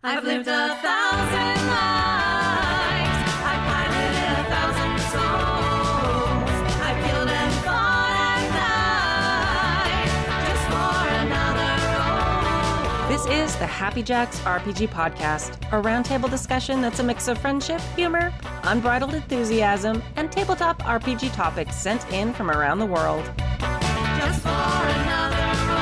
I've lived 1,000 lives. I've piloted 1,000 souls. I've killed and fought at night just for another role. This is the Happy Jacks RPG podcast, a roundtable discussion that's a mix of friendship, humor, unbridled enthusiasm, and tabletop RPG topics sent in from around the world. Just for another role.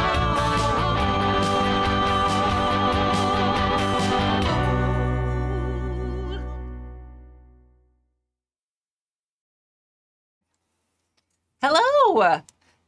Hello,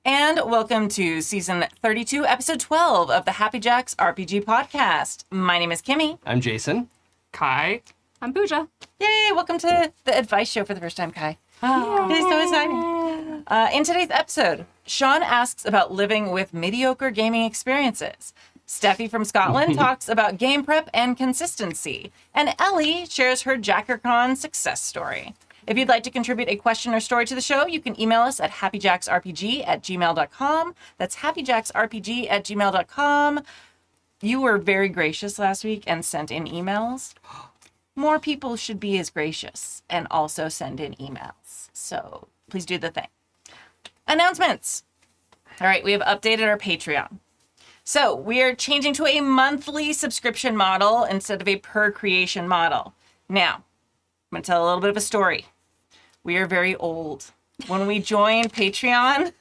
and welcome to season 32, episode 12 of the Happy Jacks RPG podcast. My name is Kimmy. I'm Jason. Kai. I'm Pooja. Yay, welcome to the advice show for the first time, Kai. It is so exciting. In today's episode, Sean asks about living with mediocre gaming experiences. Steffi from Scotland talks about game prep and consistency. And Ellie shares her JackerCon success story. If you'd like to contribute a question or story to the show, you can email us at happyjacksrpg@gmail.com. That's happyjacksrpg@gmail.com. You were very gracious last week and sent in emails. More people should be as gracious and also send in emails. So please do the thing. Announcements. All right, we have updated our Patreon. So we are changing to a monthly subscription model instead of a per creation model. Now, I'm going to tell a little bit of a story. We are very old. When we joined Patreon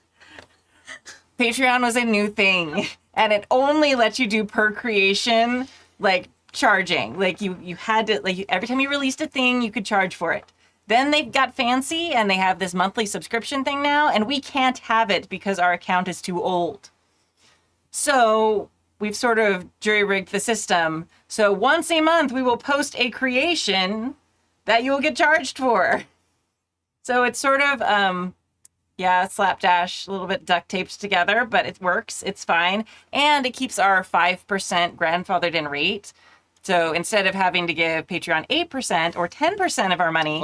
was a new thing, and it only lets you do per creation, like charging. Like you had to, like every time you released a thing, you could charge for it. Then they got fancy and they have this monthly subscription thing now, and we can't have it because our account is too old. So we've sort of jury-rigged the system. So once a month, we will post a creation that you will get charged for. So it's sort of, slapdash, a little bit duct taped together, but it works. It's fine. And it keeps our 5% grandfathered in rate. So instead of having to give Patreon 8% or 10% of our money,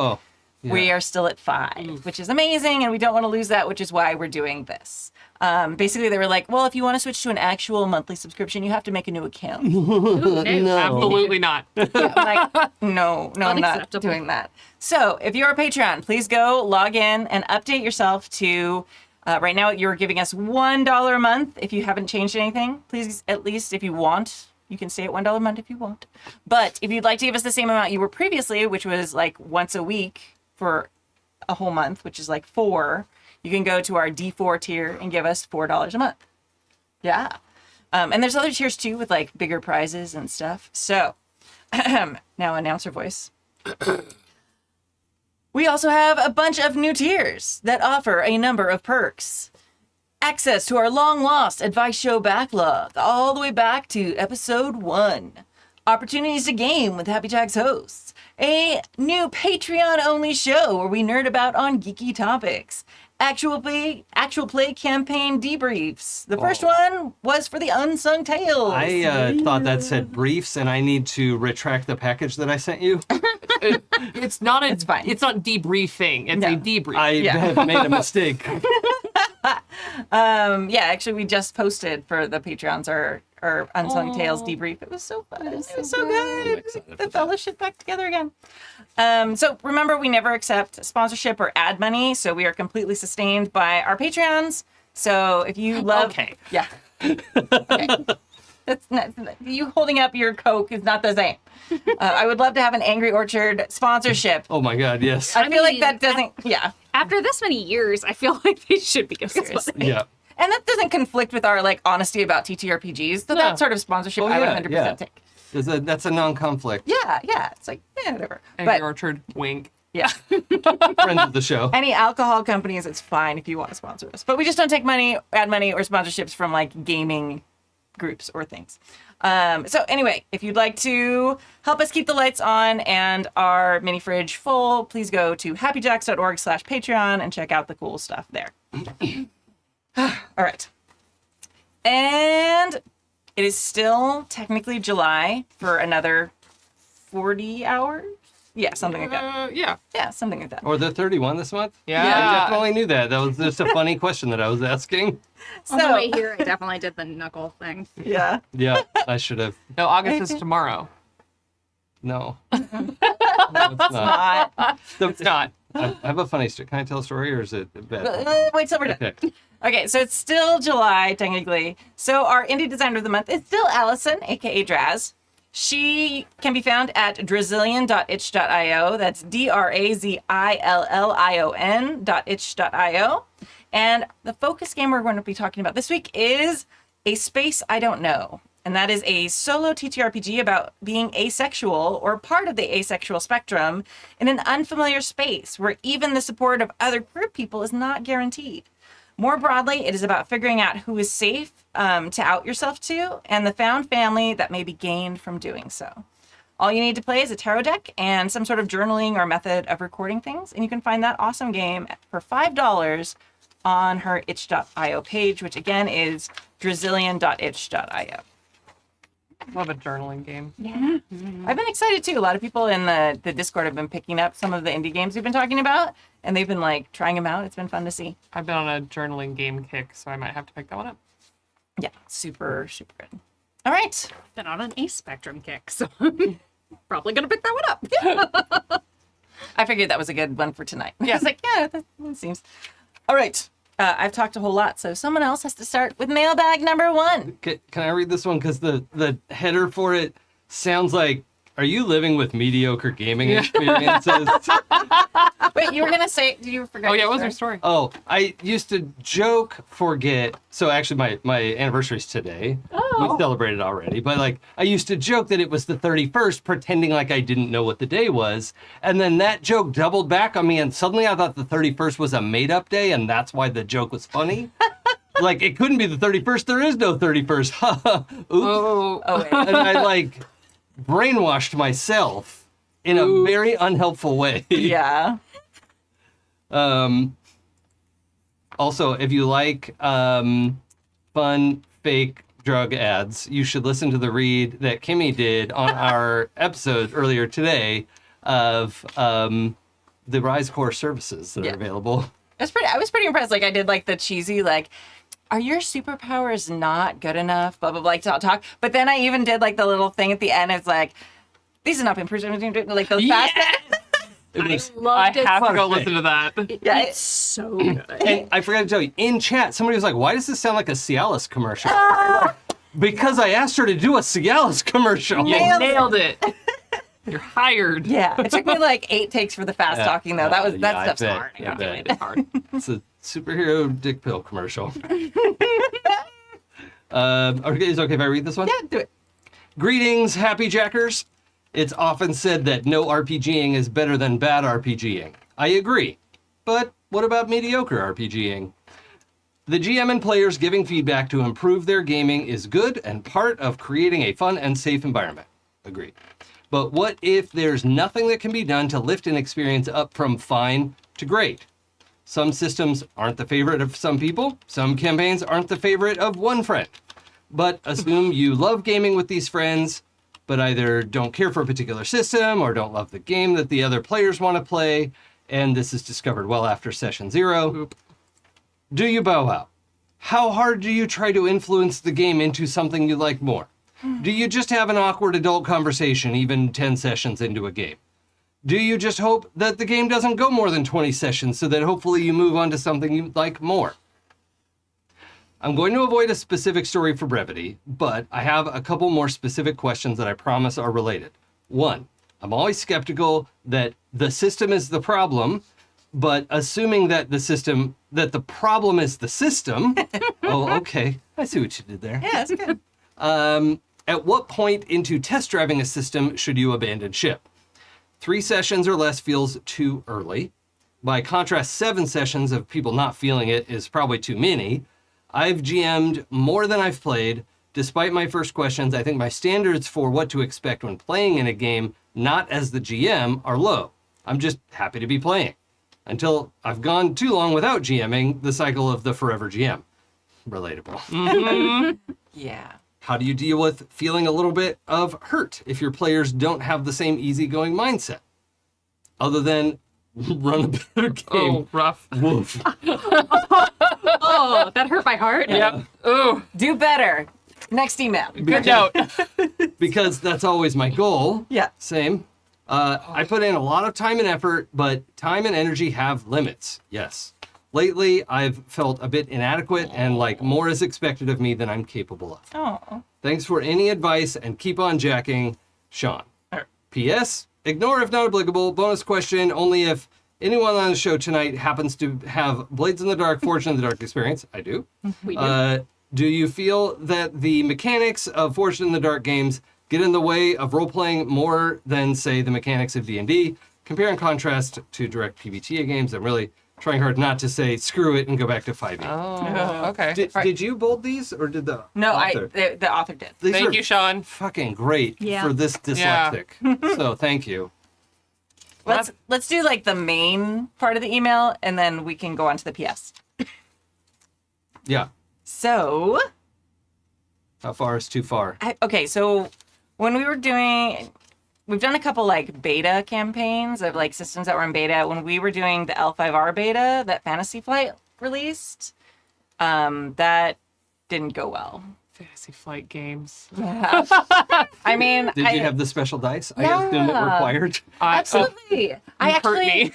we are still at 5%, which is amazing. And we don't want to lose that, which is why we're doing this. Basically, they were like, well, if you want to switch to an actual monthly subscription, you have to make a new account. No, absolutely not. I'm like, no, I'm not doing that. So if you're a Patreon, please go log in and update yourself to, right now you're giving us $1 a month. If you haven't changed anything, please, at least if you want, you can stay at $1 a month if you want. But if you'd like to give us the same amount you were previously, which was like once a week for a whole month, which is like $4, you can go to our D4 tier and give us $4 a month. Yeah. And there's other tiers too with like bigger prizes and stuff. So now announcer voice. We also have a bunch of new tiers that offer a number of perks. Access to our long-lost advice show backlog, all the way back to episode 1. Opportunities to game with Happy Jacks hosts. A new Patreon-only show where we nerd about on geeky topics. Actual play campaign debriefs. The first one was for the Unsung Tales. I thought that said briefs, and I need to retract the package that I sent you. It's not It's fine. It's not debriefing. It's a debrief. I have made a mistake. Actually, we just posted for the Patreons our Unsung Tales debrief. It was so fun. It was so good. The fellowship back together again. So remember, we never accept sponsorship or ad money, so we are completely sustained by our Patreons. So if you love... Okay. Yeah. Okay. That's not, you holding up your Coke is not the same. I would love to have an Angry Orchard sponsorship. Oh my God, yes. I feel like that doesn't... Yeah. After this many years, I feel like they should be considered. Yeah. And that doesn't conflict with our like honesty about TTRPGs. So that sort of sponsorship I would 100% take. That's a non-conflict. Yeah. It's like, whatever. Angry Orchard, wink. Yeah. Friends of the show. Any alcohol companies, it's fine if you want to sponsor us. But we just don't take money, ad money, or sponsorships from like gaming groups or things. So anyway, if you'd like to help us keep the lights on and our mini fridge full, please go to happyjacks.org/Patreon and check out the cool stuff there. All right. And it is still technically July for another 40 hours. Yeah, something like that. Yeah, something like that. Or the 31 this month? Yeah. I definitely knew that. That was just a funny question that I was asking. On the way here, I definitely did the knuckle thing. Yeah. Yeah, I should have. No, August is tomorrow. No. No, it's not. It's not. I have a funny story. Can I tell a story, or is it a bad? Wait till we're done. Okay. Okay, so it's still July, technically. So our indie designer of the month is still Allison, aka Draz. She can be found at drazillion.itch.io. That's drazillion.itch.io. And the focus game we're going to be talking about this week is A Space I Don't Know. And that is a solo TTRPG about being asexual or part of the asexual spectrum in an unfamiliar space where even the support of other queer people is not guaranteed. More broadly, it is about figuring out who is safe to out yourself to and the found family that may be gained from doing so. All you need to play is a tarot deck and some sort of journaling or method of recording things. And you can find that awesome game for $5 on her itch.io page, which again is drazillion.itch.io. Love a journaling game. Yeah. I've been excited too. A lot of people in the Discord have been picking up some of the indie games we've been talking about, and they've been like trying them out. It's been fun to see. I've been on a journaling game kick, so I might have to pick that one up. Yeah, super, super good. All right. Been on an ace spectrum kick, so I'm probably gonna pick that one up. I figured that was a good one for tonight. Yeah. I was like, yeah, that seems. All right. I've talked a whole lot, so someone else has to start with mailbag number 1. Can I read this one? Because the header for it sounds like, are you living with mediocre gaming experiences? Wait, you were going to say, did you forget? Oh, yeah, what was your story? Oh, I used to joke, forget. So actually, my anniversary's today. We celebrated already. But like, I used to joke that it was the 31st, pretending like I didn't know what the day was. And then that joke doubled back on me. And suddenly I thought the 31st was a made up day. And that's why the joke was funny. Like, it couldn't be the 31st. There is no 31st. Oops. Oh, wait. And I like brainwashed myself in a very unhelpful way. Yeah. Also, if you like fun, fake drug ads, you should listen to the read that Kimmy did on our episode earlier today of the Rise Core services that are available. I was pretty impressed. Like, I did like the cheesy, like, are your superpowers not good enough? Blah, blah, blah, like, talk. But then I even did like the little thing at the end. It's like, these have not been presented, like those fast. I have to go listen to that. Yeah, It's so good. And I forgot to tell you, in chat, somebody was like, why does this sound like a Cialis commercial? Because I asked her to do a Cialis commercial. You nailed it. You're hired. Yeah, it took me like 8 takes for the fast talking though. That stuff's hard. Yeah, It's hard. It's a superhero dick pill commercial. Okay, is it okay if I read this one? Yeah, do it. Greetings, Happy Jackers. It's often said that no RPGing is better than bad RPGing. I agree. But what about mediocre RPGing? The GM and players giving feedback to improve their gaming is good and part of creating a fun and safe environment. Agreed. But what if there's nothing that can be done to lift an experience up from fine to great? Some systems aren't the favorite of some people. Some campaigns aren't the favorite of one friend. But assume you love gaming with these friends, but either don't care for a particular system or don't love the game that the other players want to play, and this is discovered well after session 0. Oop. Do you bow out? How hard do you try to influence the game into something you like more? Do you just have an awkward adult conversation even 10 sessions into a game? Do you just hope that the game doesn't go more than 20 sessions so that hopefully you move on to something you like more? I'm going to avoid a specific story for brevity, but I have a couple more specific questions that I promise are related. 1, I'm always skeptical that the system is the problem, but assuming that the problem is the system. Oh, okay. I see what you did there. Yeah, that's good. At what point into test driving a system should you abandon ship? 3 sessions or less feels too early. By contrast, 7 sessions of people not feeling it is probably too many. I've GM'd more than I've played. Despite my first questions, I think my standards for what to expect when playing in a game, not as the GM, are low. I'm just happy to be playing. Until I've gone too long without GMing, the cycle of the forever GM. Relatable. Yeah. How do you deal with feeling a little bit of hurt if your players don't have the same easygoing mindset? Other than run a better game. Oh, rough. Woof. Oh, that hurt my heart. Yep. Oh, Do better. Next email. good note. because that's always my goal. Yeah. Same. I put in a lot of time and effort, but time and energy have limits. Yes. Lately, I've felt a bit inadequate and like more is expected of me than I'm capable of. Oh. Thanks for any advice and keep on jacking, Sean. P.S. Ignore if not applicable. Bonus question, only if anyone on the show tonight happens to have Blades in the Dark, Forged in the Dark experience. I do. We do. Do you feel that the mechanics of Forged in the Dark games get in the way of role-playing more than, say, the mechanics of D&D? Compare and contrast to direct PBTA games. I'm really trying hard not to say screw it and go back to 5e. Oh, okay. Did you bold these or did the No, author? the author did. These Thank are you, Sean. fucking great Yeah. for this dyslexic. So thank you. Let's do like the main part of the email and then we can go on to the PS. Yeah. So, How far is too far? okay, so when we were doing, we've done a couple like beta campaigns of like systems that were in beta. When we were doing the L5R beta that Fantasy Flight released, that didn't go well. Fantasy Flight games. I mean, Did you have the special dice? I assume it Yeah. required. absolutely. I hurt actually me.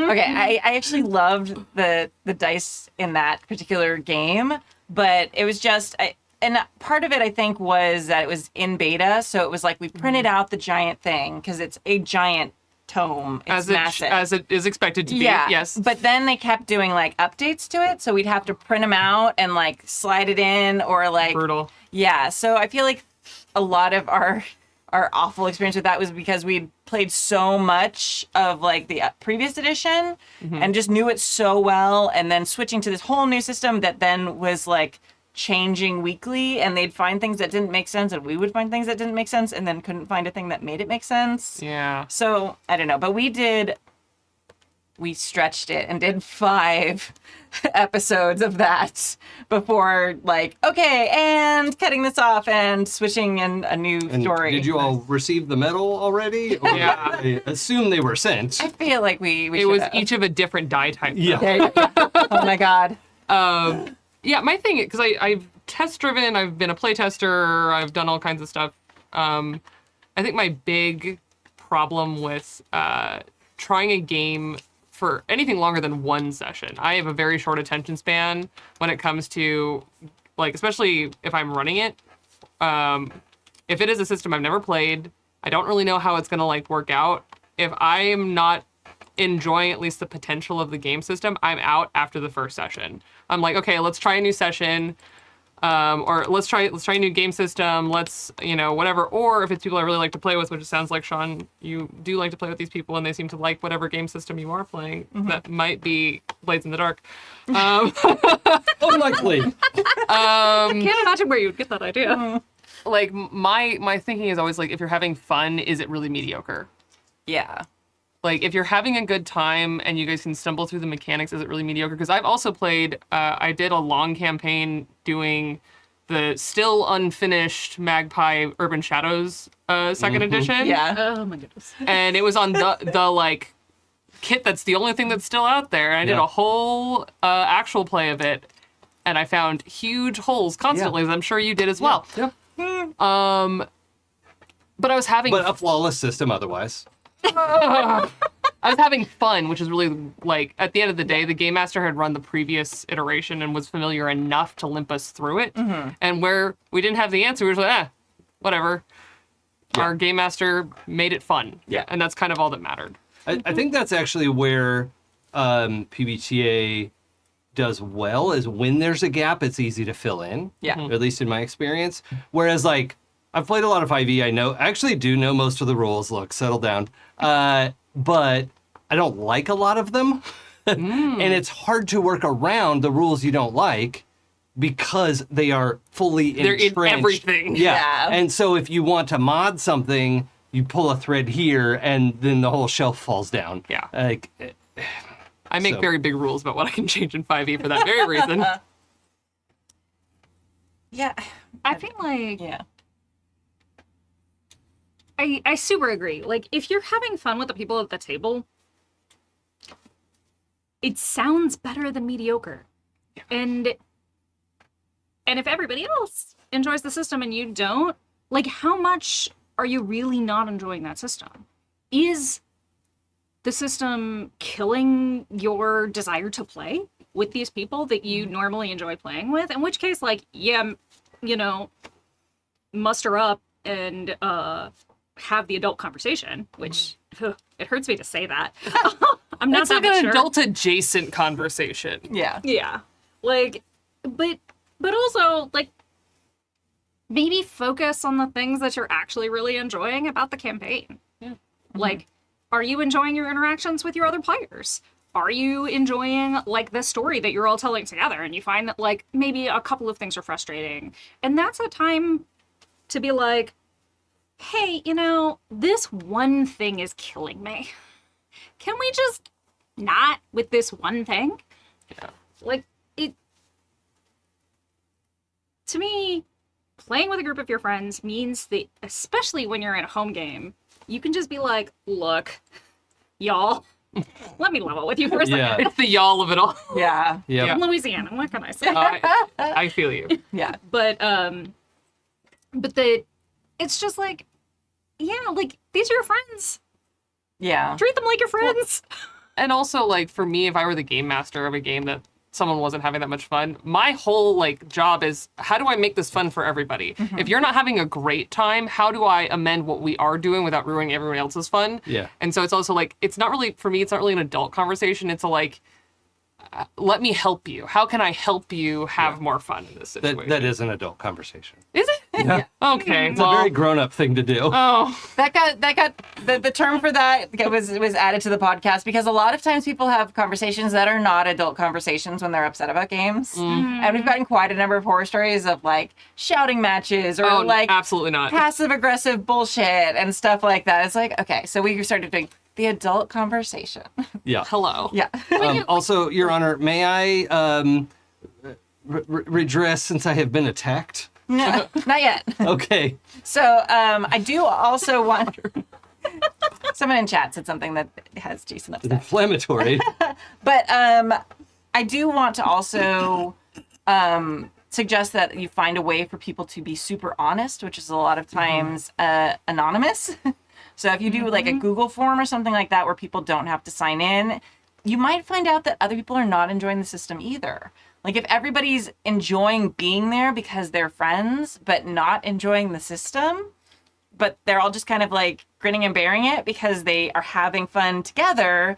okay, I actually loved the dice in that particular game, but it was just and part of it I think was that it was in beta, so it was like we printed out the giant thing because it's a giant tome. It's massive. As it is expected to be. Yeah. Yes. But then they kept doing like updates to it, so we'd have to print them out and like slide it in or like Brutal. Yeah, so I feel like a lot of our awful experience with that was because we played so much of like the previous edition and just knew it so well, and then switching to this whole new system that then was like changing weekly, and they'd find things that didn't make sense and we would find things that didn't make sense and then couldn't find a thing that made it make sense. Yeah. So I don't know, but we stretched it and did 5 episodes of that before like, okay, and cutting this off and switching in a new And story. did you all receive the medal already? Or Yeah. I assume they were sent. I feel like we It was should've. each of a different die type. Yeah. Yeah. Oh my god. Yeah, my thing, because I've test driven, I've been a play tester, I've done all kinds of stuff. I think my big problem with trying a game for anything longer than one session, I have a very short attention span when it comes to, like, especially if I'm running it. If it is a system I've never played, I don't really know how it's going to, like, work out. If I'm not enjoying at least the potential of the game system, I'm out after the first session. I'm like, okay, let's try a new session, or let's try a new game system. Let's, whatever. Or if it's people I really like to play with, which it sounds like, Sean, you do like to play with these people, and they seem to like whatever game system you are playing. That might be Blades in the Dark. Unlikely. Can't imagine where you'd get that idea. Like my thinking is always like, if you're having fun, is it really mediocre? Yeah. Like, if you're having a good time and you guys can stumble through the mechanics, is it really mediocre? Because I've also played, I did a long campaign doing the still unfinished Magpie Urban Shadows second edition. Yeah. Oh my goodness. And it was on the like, kit that's the only thing that's still out there. And I did Yeah. a whole actual play of it. And I found huge holes constantly, as I'm sure you did as well. Yeah. But I was having But a flawless system otherwise. I was having fun, which is really, like, at the end of the day, the game master had run the previous iteration and was familiar enough to limp us through it. And where we didn't have the answer, we were like, whatever. Yeah. Our game master made it fun. Yeah. And that's kind of all that mattered. I think that's actually where PBTA does well, is when there's a gap, it's easy to fill in. Yeah. At least in my experience. Whereas, like, I've played a lot of 5e. I actually do know most of the rules. Look, settle down. But I don't like a lot of them. And it's hard to work around the rules you don't like because they are fully They're in entrenched. everything. Yeah. Yeah. And so if you want to mod something, you pull a thread here and then the whole shelf falls down. Yeah. Like, I make So- very big rules about what I can change in 5e for that very reason. Yeah. I feel like Yeah. I super agree. Like, if you're having fun with the people at the table, it sounds better than mediocre. And if everybody else enjoys the system and you don't, like, how much are you really not enjoying that system? Is the system killing your desire to play with these people that you normally enjoy playing with? In which case, like, yeah, you know, muster up and have the adult conversation, which it hurts me to say that. I'm not It's that like an mature. adult adjacent conversation. Yeah. Yeah. Like, but also, like, maybe focus on the things that you're actually really enjoying about the campaign. Yeah. Like, are you enjoying your interactions with your other players? Are you enjoying, like, the story that you're all telling together? And you find that, like, maybe a couple of things are frustrating. And that's a time to be like, hey, you know, this one thing is killing me. Can we just not with this one thing? Yeah. Like, it... To me, playing with a group of your friends means that, especially when you're in a home game, you can just be like, look, y'all, let me level with you for a second. Yeah. It's the y'all of it all. Yeah. Yep. I'm Louisiana, what can I say? I feel you. Yeah. But it's just like, yeah, like, these are your friends. Yeah. Treat them like your friends. And also, like, for me, if I were the game master of a game that someone wasn't having that much fun, my whole, like, job is, how do I make this fun for everybody? If you're not having a great time, how do I amend what we are doing without ruining everyone else's fun? Yeah. And so it's also, like, it's not really, for me, it's not really an adult conversation. It's a, like, let me help you. How can I help you have more fun in this situation? That is an adult conversation. Is it? Yeah. Okay. It's a very grown-up thing to do. Oh. That got the term for that was added to the podcast because a lot of times people have conversations that are not adult conversations when they're upset about games. And we've gotten quite a number of horror stories of like shouting matches or like absolutely not. passive aggressive bullshit and stuff like that. It's like, okay, so we started doing the adult conversation. Yeah. Hello. Yeah. Also, Your Honor, may I redress since I have been attacked? No, not yet. Okay. So I do also want someone in chat said something that has Jason upset. Inflammatory. But I do want to also suggest that you find a way for people to be super honest, which is a lot of times anonymous. So if you do like a Google form or something like that where people don't have to sign in, you might find out that other people are not enjoying the system either. Like if everybody's enjoying being there because they're friends, but not enjoying the system, but they're all just kind of like grinning and bearing it because they are having fun together,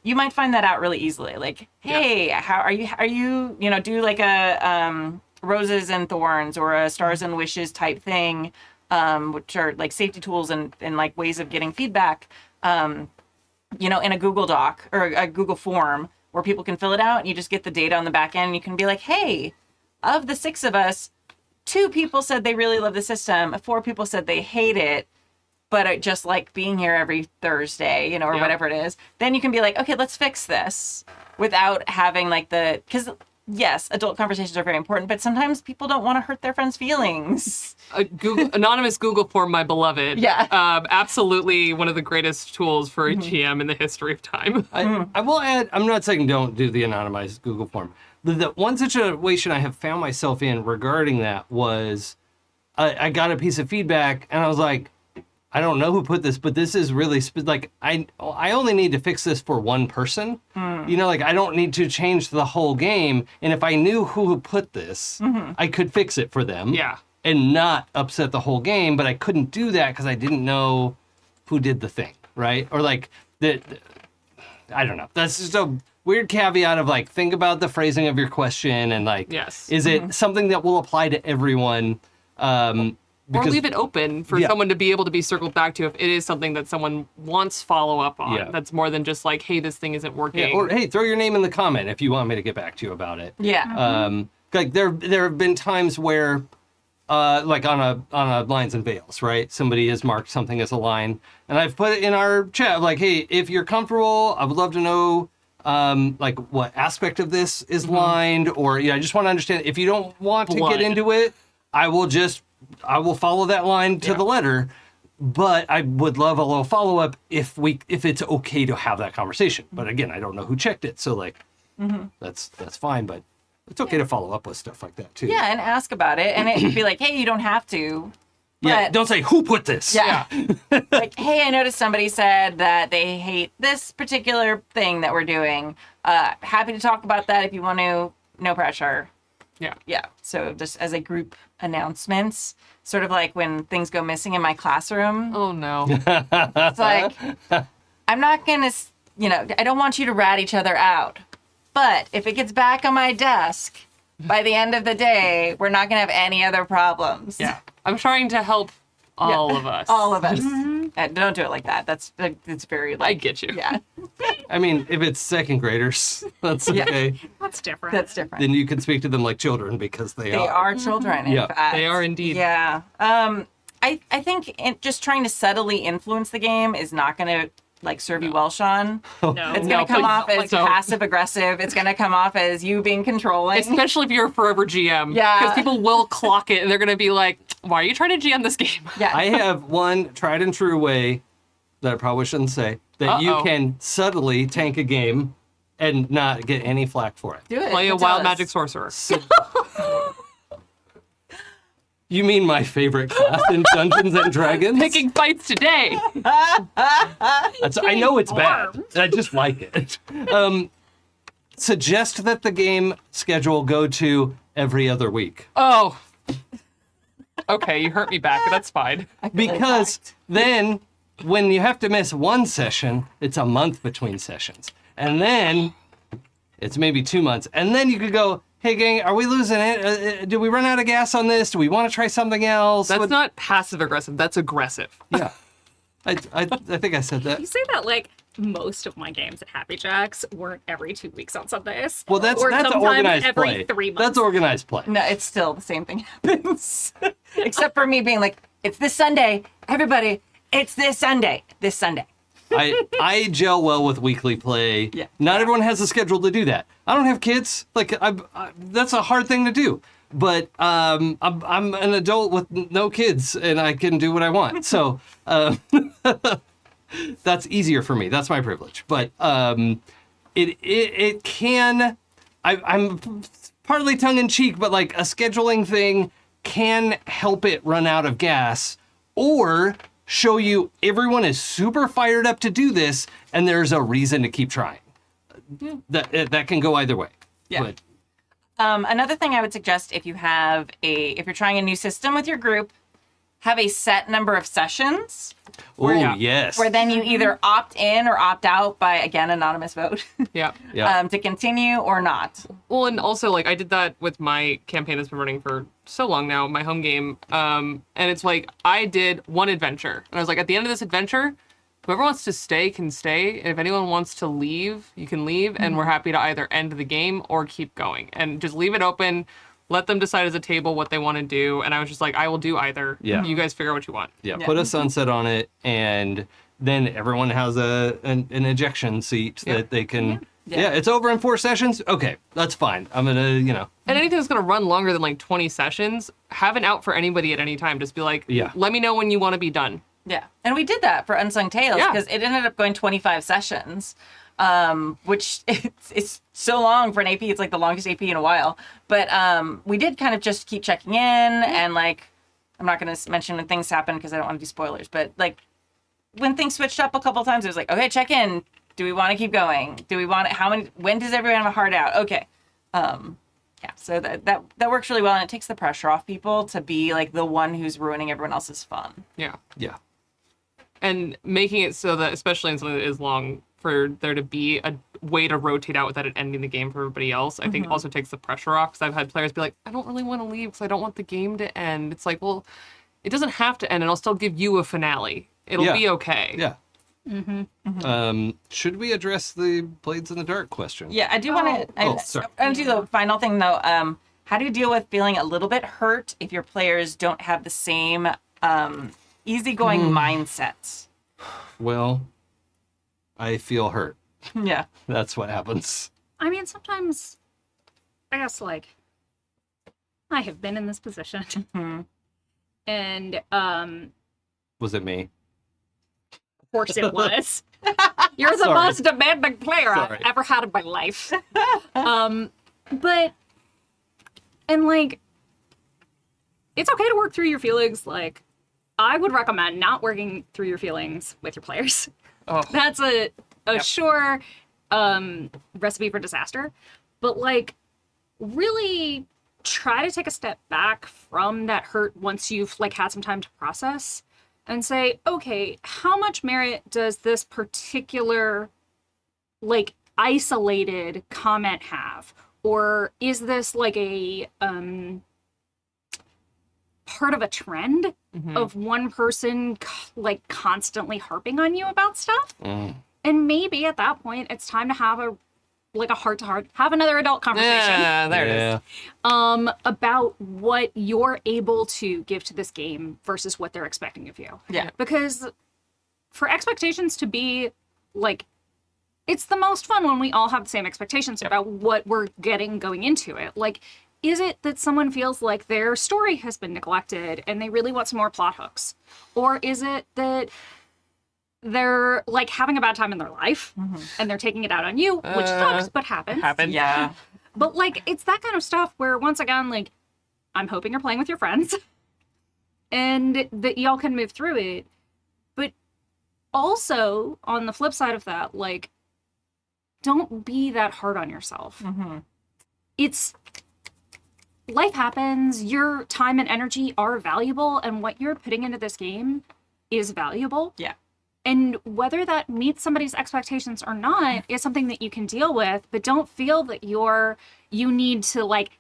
you might find that out really easily. Like, hey, how are you, you know, do like a roses and thorns or a stars and wishes type thing, which are like safety tools and like ways of getting feedback, you know, in a Google Doc or a Google form where people can fill it out and you just get the data on the back end and you can be like, hey, of the 6 of us, 2 people said they really love the system, 4 people said they hate it, but I just like being here every Thursday, you know, or whatever it is. Then you can be like, okay, let's fix this without having like because yes, adult conversations are very important, but sometimes people don't want to hurt their friends' feelings. Anonymous Google form, my beloved. Yeah. Absolutely one of the greatest tools for a GM in the history of time. I will add, I'm not saying don't do the anonymized Google form. The one situation I have found myself in regarding that was I got a piece of feedback and I was like, I don't know who put this, but this is really like I only need to fix this for one person. You know, like I don't need to change the whole game. And if I knew who put this, I could fix it for them. Yeah. And not upset the whole game, but I couldn't do that because I didn't know who did the thing, right? Or like I don't know. That's just a weird caveat of like think about the phrasing of your question and like, is it something that will apply to everyone? Or leave it open for someone to be able to be circled back to if it is something that someone wants follow up on. Yeah. That's more than just like, hey, this thing isn't working. Yeah, or hey, throw your name in the comment if you want me to get back to you about it. Yeah. Like there have been times where, like on a lines and veils, right? Somebody has marked something as a line, and I've put it in our chat like, hey, if you're comfortable, I would love to know, like what aspect of this is lined, or I just want to understand. If you don't want to get into it, I will follow that line to the letter. But I would love a little follow up if it's okay to have that conversation. But again, I don't know who checked it, so like that's fine. But it's okay to follow up with stuff like that too. Yeah, and ask about it. And it could be like, hey, you don't have to Yeah, But- don't say, who put this? Yeah. Like, hey, I noticed somebody said that they hate this particular thing that we're doing. Happy to talk about that if you want to. No pressure. Yeah. Yeah. So just as a group announcements, sort of like when things go missing in my classroom. Oh no. It's like, I'm not going to, I don't want you to rat each other out. But if it gets back on my desk, by the end of the day, we're not going to have any other problems. Yeah. I'm trying to help all of us. All of us. Don't do it like that. It's very like. I get you. Yeah. I mean, if it's second graders, that's okay. That's different. That's different. Then you can speak to them like children because they They are children, in Yeah. fact. They are indeed. Yeah. I think just trying to subtly influence the game is not going to like serve you well, Sean. no. It's going to come please off don't. as passive aggressive. It's going to come off as you being controlling. Especially if you're a forever GM. Yeah. Because people will clock it and they're going to be like, why are you trying to GM this game? Yeah. I have one tried and true way that I probably shouldn't say that you Uh-oh. can subtly tank a game and not get any flack for it. Do it. Play a Tell wild us. magic sorcerer. You mean my favorite class in Dungeons and Dragons? Picking fights today. I know it's bad. I just like it. Suggest that the game schedule go to every other week. Oh. Okay, you hurt me back. That's fine. Because then when you have to miss one session, it's a month between sessions. And then it's maybe 2 months. And then you could go, hey, gang, are we losing it? Do we run out of gas on this? Do we want to try something else? That's not passive aggressive. That's aggressive. Yeah. I think I said that. You say that like most of my games at Happy Jacks weren't every 2 weeks on Sundays. Well, that's or that's sometimes organized every play. 3 months. That's organized play. No, it's still the same thing happens. Except for me being like, it's this Sunday. Everybody, it's this Sunday. This Sunday. I gel well with weekly play. Yeah. Not everyone has a schedule to do that. I don't have kids. Like that's a hard thing to do. But I'm an adult with no kids, and I can do what I want. So that's easier for me. That's my privilege. But it can. I'm partly tongue in cheek, but like a scheduling thing can help it run out of gas, or show you everyone is super fired up to do this, and there's a reason to keep trying. That can go either way. Yeah. But Another thing I would suggest if you're trying a new system with your group, have a set number of sessions oh yeah. yes. where then you either opt in or opt out by, again, anonymous vote Yeah. Yeah. to continue or not. Well, and also, like, I did that with my campaign that's been running for so long now, my home game. And it's like, I did one adventure. And I was like, at the end of this adventure, whoever wants to stay can stay. And if anyone wants to leave, you can leave. And we're happy to either end the game or keep going. And just leave it open. Let them decide as a table what they want to do. And I was just like, I will do either. Yeah. You guys figure out what you want. Yeah, put a sunset on it, and then everyone has an ejection seat that they can. Yeah. It's over in 4 sessions. Okay, that's fine. I'm gonna, And anything that's going to run longer than like 20 sessions, have an out for anybody at any time. Just be like, Yeah. let me know when you want to be done. Yeah. And we did that for Unsung Tales Yeah. because it ended up going 25 sessions, which it's so long for an AP. It's like the longest AP in a while. But we did kind of just keep checking in and like, I'm not going to mention when things happen because I don't want to do spoilers, but like when things switched up a couple times, it was like, okay, check in. Do we want to keep going? Do we want it? When does everyone have a heart out? Okay. Yeah, so that works really well, and it takes the pressure off people to be like the one who's ruining everyone else's fun. Yeah. yeah. And making it so that, especially in something that is long, for there to be a way to rotate out without it ending the game for everybody else, I think also takes the pressure off. Because I've had players be like, I don't really want to leave because I don't want the game to end. It's like, well, it doesn't have to end, and I'll still give you a finale. It'll Yeah. be okay. Yeah. Should we address the Blades in the Dark question? Yeah, I do want to. sorry. I want to do the final thing though. How do you deal with feeling a little bit hurt if your players don't have the same easygoing mindset? Well, I feel hurt. Yeah. That's what happens. I mean, sometimes, I guess, like, I have been in this position. And, Was it me? of course it was. You're the Sorry. most demanding player Sorry. I've ever had in my life. But, and like, it's okay to work through your feelings. Like, I would recommend not working through your feelings with your players. Oh. That's a sure recipe for disaster. But like, really try to take a step back from that hurt once you've like had some time to process and say, okay, how much merit does this particular like isolated comment have? Or is this like a part of a trend of one person like constantly harping on you about stuff? And maybe at that point it's time to have a heart-to-heart, have another adult conversation. Yeah, there it is. About what you're able to give to this game versus what they're expecting of you. Yeah. Because for expectations to be like, it's the most fun when we all have the same expectations about what we're getting going into it. Like, is it that someone feels like their story has been neglected and they really want some more plot hooks? Or is it that they're like having a bad time in their life and they're taking it out on you, which sucks, but happens. Yeah. But like, it's that kind of stuff where once again, like, I'm hoping you're playing with your friends and that y'all can move through it. But also on the flip side of that, like, don't be that hard on yourself. It's life happens, your time and energy are valuable, and what you're putting into this game is valuable. Yeah. And whether that meets somebody's expectations or not is something that you can deal with, but don't feel that you need to like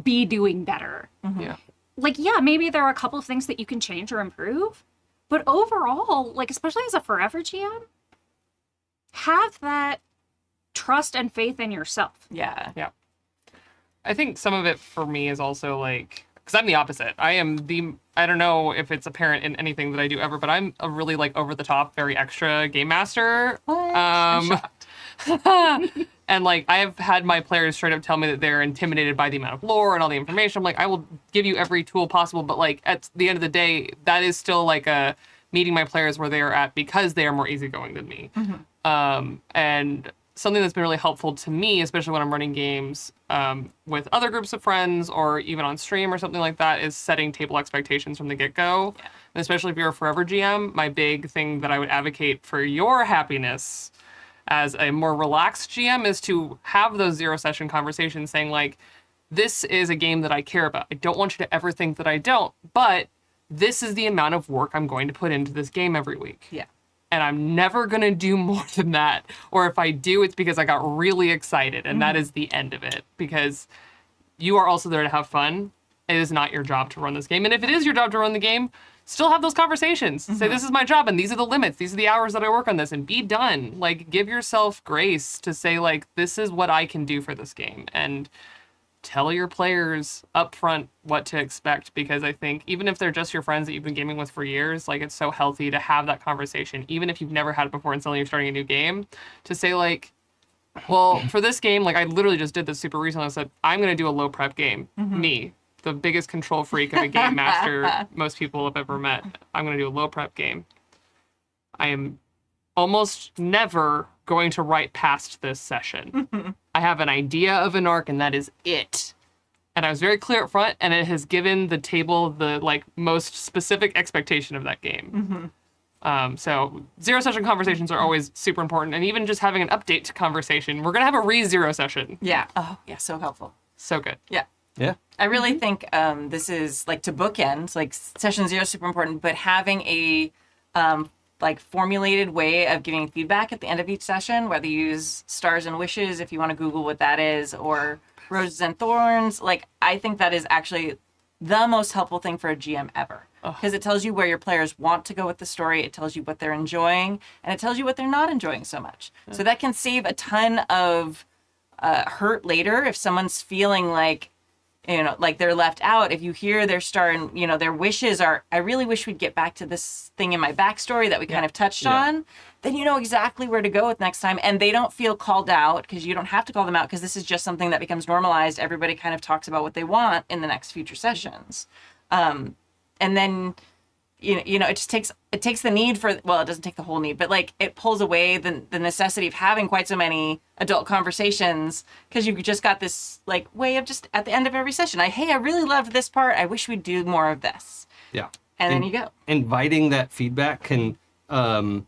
be doing better. Yeah. Like, yeah, maybe there are a couple of things that you can change or improve, but overall, like, especially as a forever GM, have that trust and faith in yourself. Yeah. Yeah. I think some of it for me is also like, because I'm the opposite. I don't know if it's apparent in anything that I do ever, but I'm a really like over the top, very extra game master. What? I'm shocked. And like, I've had my players straight up tell me that they're intimidated by the amount of lore and all the information. I'm like, I will give you every tool possible, but like at the end of the day, that is still like a meeting my players where they are at because they are more easygoing than me. And something that's been really helpful to me, especially when I'm running games with other groups of friends or even on stream or something like that, is setting table expectations from the get-go. Yeah. And especially if you're a forever GM, my big thing that I would advocate for your happiness as a more relaxed GM is to have those zero session conversations saying like, this is a game that I care about. I don't want you to ever think that I don't, but this is the amount of work I'm going to put into this game every week. Yeah. And I'm never going to do more than that. Or if I do, it's because I got really excited. And that is the end of it. Because you are also there to have fun. It is not your job to run this game. And if it is your job to run the game, still have those conversations. Say, this is my job and these are the limits. These are the hours that I work on this, and be done. Like, give yourself grace to say, like, this is what I can do for this game. And tell your players up front what to expect, because I think even if they're just your friends that you've been gaming with for years, like, it's so healthy to have that conversation, even if you've never had it before and suddenly you're starting a new game, to say like, well, for this game, like, I literally just did this super recently. I said, I'm going to do a low prep game. Me, the biggest control freak of a game master most people have ever met. I'm going to do a low prep game. I am almost never going to write past this session. I have an idea of an arc, and that is it. And I was very clear up front, and it has given the table the like most specific expectation of that game. So zero session conversations are always super important, and even just having an update conversation. We're gonna have a re-zero session. Yeah. Oh, yeah. So helpful. So good. Yeah. Yeah. I really think this is like to bookend, like session 0 is super important, but having a like formulated way of giving feedback at the end of each session, whether you use stars and wishes, if you want to Google what that is, or roses and thorns, like I think that is actually the most helpful thing for a GM ever. Because it tells you where your players want to go with the story, it tells you what they're enjoying, and it tells you what they're not enjoying so much. So that can save a ton of hurt later if someone's feeling like, you know, like they're left out. If you hear their star and, you know, their wishes are, I really wish we'd get back to this thing in my backstory that we kind of touched on, then you know exactly where to go with next time. And they don't feel called out, because you don't have to call them out, because this is just something that becomes normalized. Everybody kind of talks about what they want in the next future sessions. And then, you know, it just takes the need for, well, it doesn't take the whole need, but like it pulls away the necessity of having quite so many adult conversations, because you've just got this like way of just at the end of every session, I really loved this part. I wish we'd do more of this. Yeah. and then you go. Inviting that feedback can to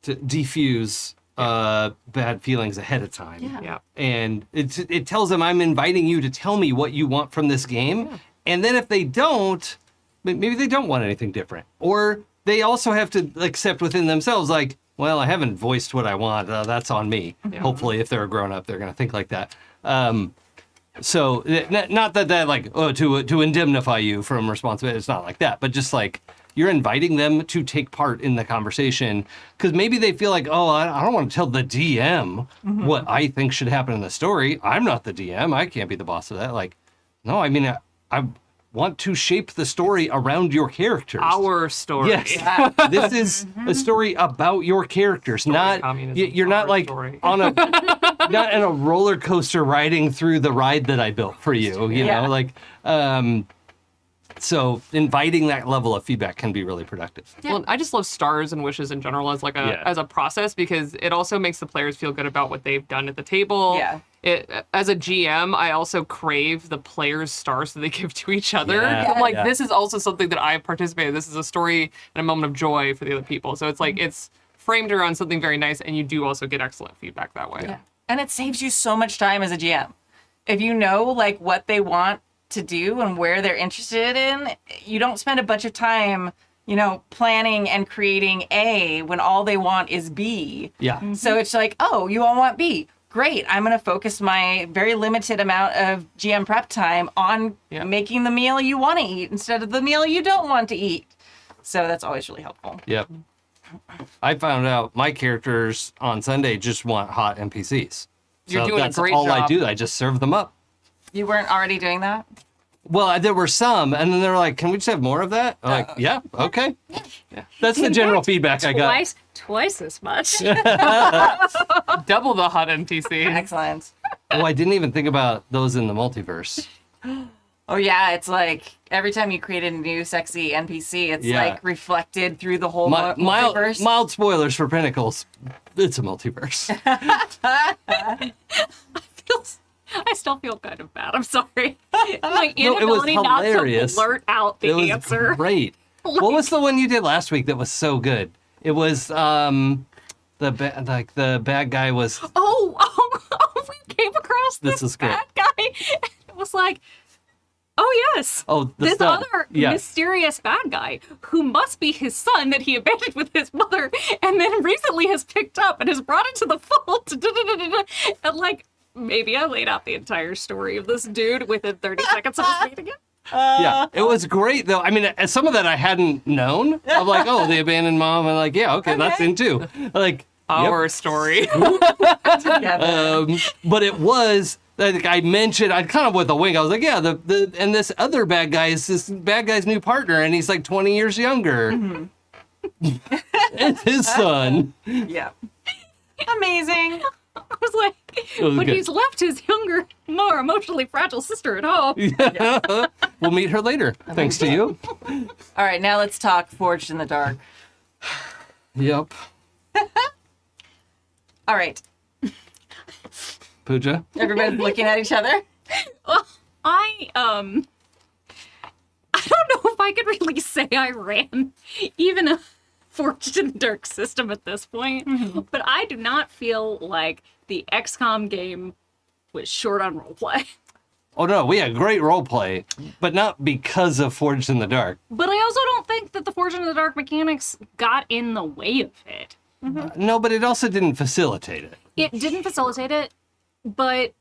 defuse bad feelings ahead of time. Yeah. And it tells them, I'm inviting you to tell me what you want from this game. Yeah. And then if they don't, maybe they don't want anything different. Or they also have to accept within themselves, like, well, I haven't voiced what I want. That's on me. Yeah. Hopefully, if they're a grown-up, they're going to think like that. So not that like, oh, to indemnify you from responsibility. It's not like that. But just like, you're inviting them to take part in the conversation, because maybe they feel like, oh, I don't want to tell the DM what I think should happen in the story. I'm not the DM. I can't be the boss of that. Like, no, I mean, I want to shape the story around your characters. Our story. Yes. This is a story about your characters, not communism, you're not our like story. on a not in a roller coaster riding through the ride that I built for you, you Yeah. know, like so inviting that level of feedback can be really productive. Well, I just love stars and wishes in general as like as a process, because it also makes the players feel good about what they've done at the table. Yeah. As a GM, I also crave the players' stars that they give to each other. Yeah. I'm like, Yeah. this is also something that I've participated. This is a story and a moment of joy for the other people. So it's like it's framed around something very nice, and you do also get excellent feedback that way. Yeah. And it saves you so much time as a GM. If you know like what they want to do and where they're interested in, you don't spend a bunch of time, planning and creating A when all they want is B. Yeah. So it's like, oh, you all want B. Great. I'm going to focus my very limited amount of GM prep time on Yeah. making the meal you want to eat instead of the meal you don't want to eat. So that's always really helpful. Yep. I found out my characters on Sunday just want hot NPCs. You're So doing a that's great all I job. do. I just serve them up. You weren't already doing that? Well, there were some, and then they were like, "Can we just have more of that?" I'm like, "Yeah, okay." That's the general feedback I got. Twice as much. Double the hot NPC. Excellent. Oh, I didn't even think about those in the multiverse. Oh yeah, it's like every time you create a new sexy NPC, it's Yeah. like reflected through the whole Mild, multiverse. mild spoilers for Pinnacles. It's a multiverse. I still feel kind of bad. I'm sorry. My No, it was inability not to hilarious. blurt out It the was answer. great. What was the one you did last week that was so good? It was the bad guy was. We came across This this is great. bad guy. It was like, oh yes. Oh, the this stud. other Yeah. mysterious bad guy who must be his son that he abandoned with his mother and then recently has picked up and has brought into the fold. And like, maybe I laid out the entire story of this dude within 30 seconds of us meeting him. Yeah, it was great though. I mean, some of that I hadn't known. I'm like, oh, the abandoned mom. I'm like, yeah, okay, that's in too. Like Our story. Together. but it was. Like I mentioned, I kind of with a wink. I was like, yeah, and this other bad guy is this bad guy's new partner, and he's like 20 years younger. It's his son. Yeah. Amazing. I was like, was when good. he's left his younger, more emotionally fragile sister at home. We'll meet her later. Thanks to you. All right, now let's talk Forged in the Dark. Yep. All right. Pooja. Everybody's looking at each other. I don't know if I could really say I ran even a Forged in the Dark system at this point, but I do not feel like the XCOM game was short on roleplay. Oh no, we had great role play, but not because of Forged in the Dark. But I also don't think that the Forged in the Dark mechanics got in the way of it. No, but it also didn't facilitate it. It didn't facilitate it, but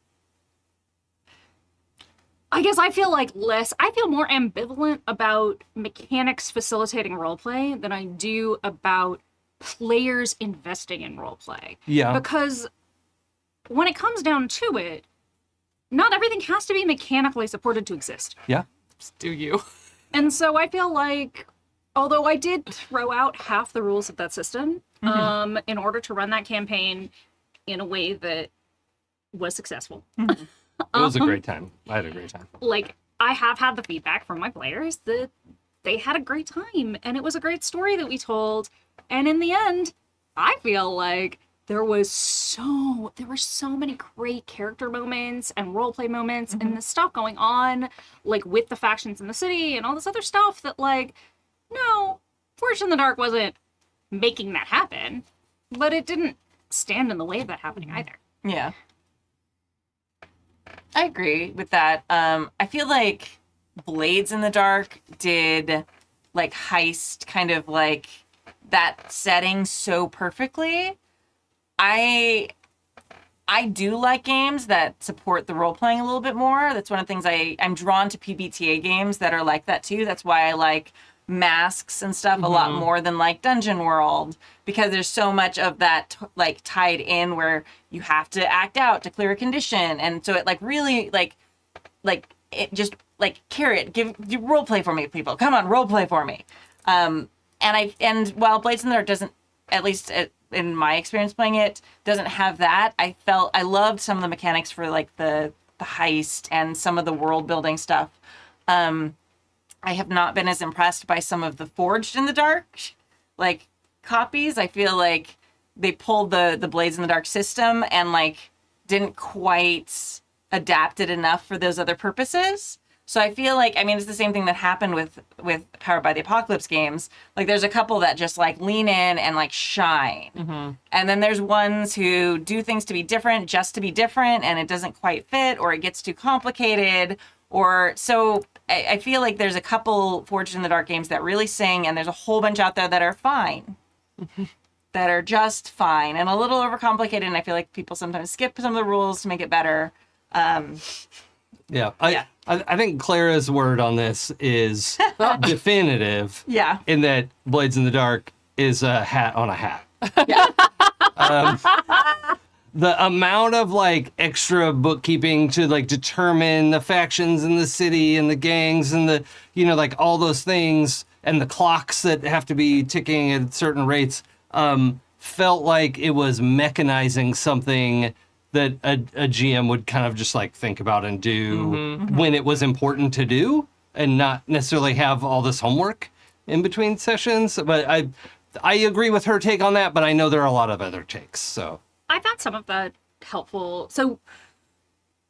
I guess I feel more ambivalent about mechanics facilitating roleplay than I do about players investing in roleplay. Yeah. Because when it comes down to it, not everything has to be mechanically supported to exist. Yeah. Just do you. And so I feel like, although I did throw out half the rules of that system, in order to run that campaign in a way that was successful. It was a great time. I had a great time. Like, I have had the feedback from my players that they had a great time and it was a great story that we told. And in the end, I feel like there were so many great character moments and roleplay moments and the stuff going on, like with the factions in the city and all this other stuff that like no, Forge in the Dark wasn't making that happen, but it didn't stand in the way of that happening either. Yeah. I agree with that. I feel like Blades in the Dark did like heist kind of like that setting so perfectly. I do like games that support the role playing a little bit more. That's one of the things I'm drawn to PBTA games that are like that too. That's why I like Masks and stuff a lot more than like Dungeon World, because there's so much of that like tied in where you have to act out to clear a condition, and so it like really like it just like carrot give role play for me, people, come on, role play for me. And while Blades in the Dark doesn't, at least in my experience playing it, doesn't have that, I loved some of the mechanics for like the heist and some of the world building stuff. I have not been as impressed by some of the Forged in the Dark like copies. I feel like they pulled the Blades in the Dark system and like didn't quite adapt it enough for those other purposes. So I feel like, I mean, it's the same thing that happened with Powered by the Apocalypse games. Like there's a couple that just like lean in and like shine. And then there's ones who do things to be different just to be different, and it doesn't quite fit, or it gets too complicated. Or so I feel like there's a couple Forged in the Dark games that really sing, and there's a whole bunch out there that are fine. That are just fine and a little overcomplicated, and I feel like people sometimes skip some of the rules to make it better. Yeah. I think Clara's word on this is definitive. Yeah. In that Blades in the Dark is a hat on a hat. Yeah. The amount of like extra bookkeeping to like determine the factions in the city and the gangs and the, you know, like all those things, and the clocks that have to be ticking at certain rates, felt like it was mechanizing something that a GM would kind of just like think about and do when it was important to do, and not necessarily have all this homework in between sessions. But I agree with her take on that, but I know there are a lot of other takes, so. I found some of that helpful. So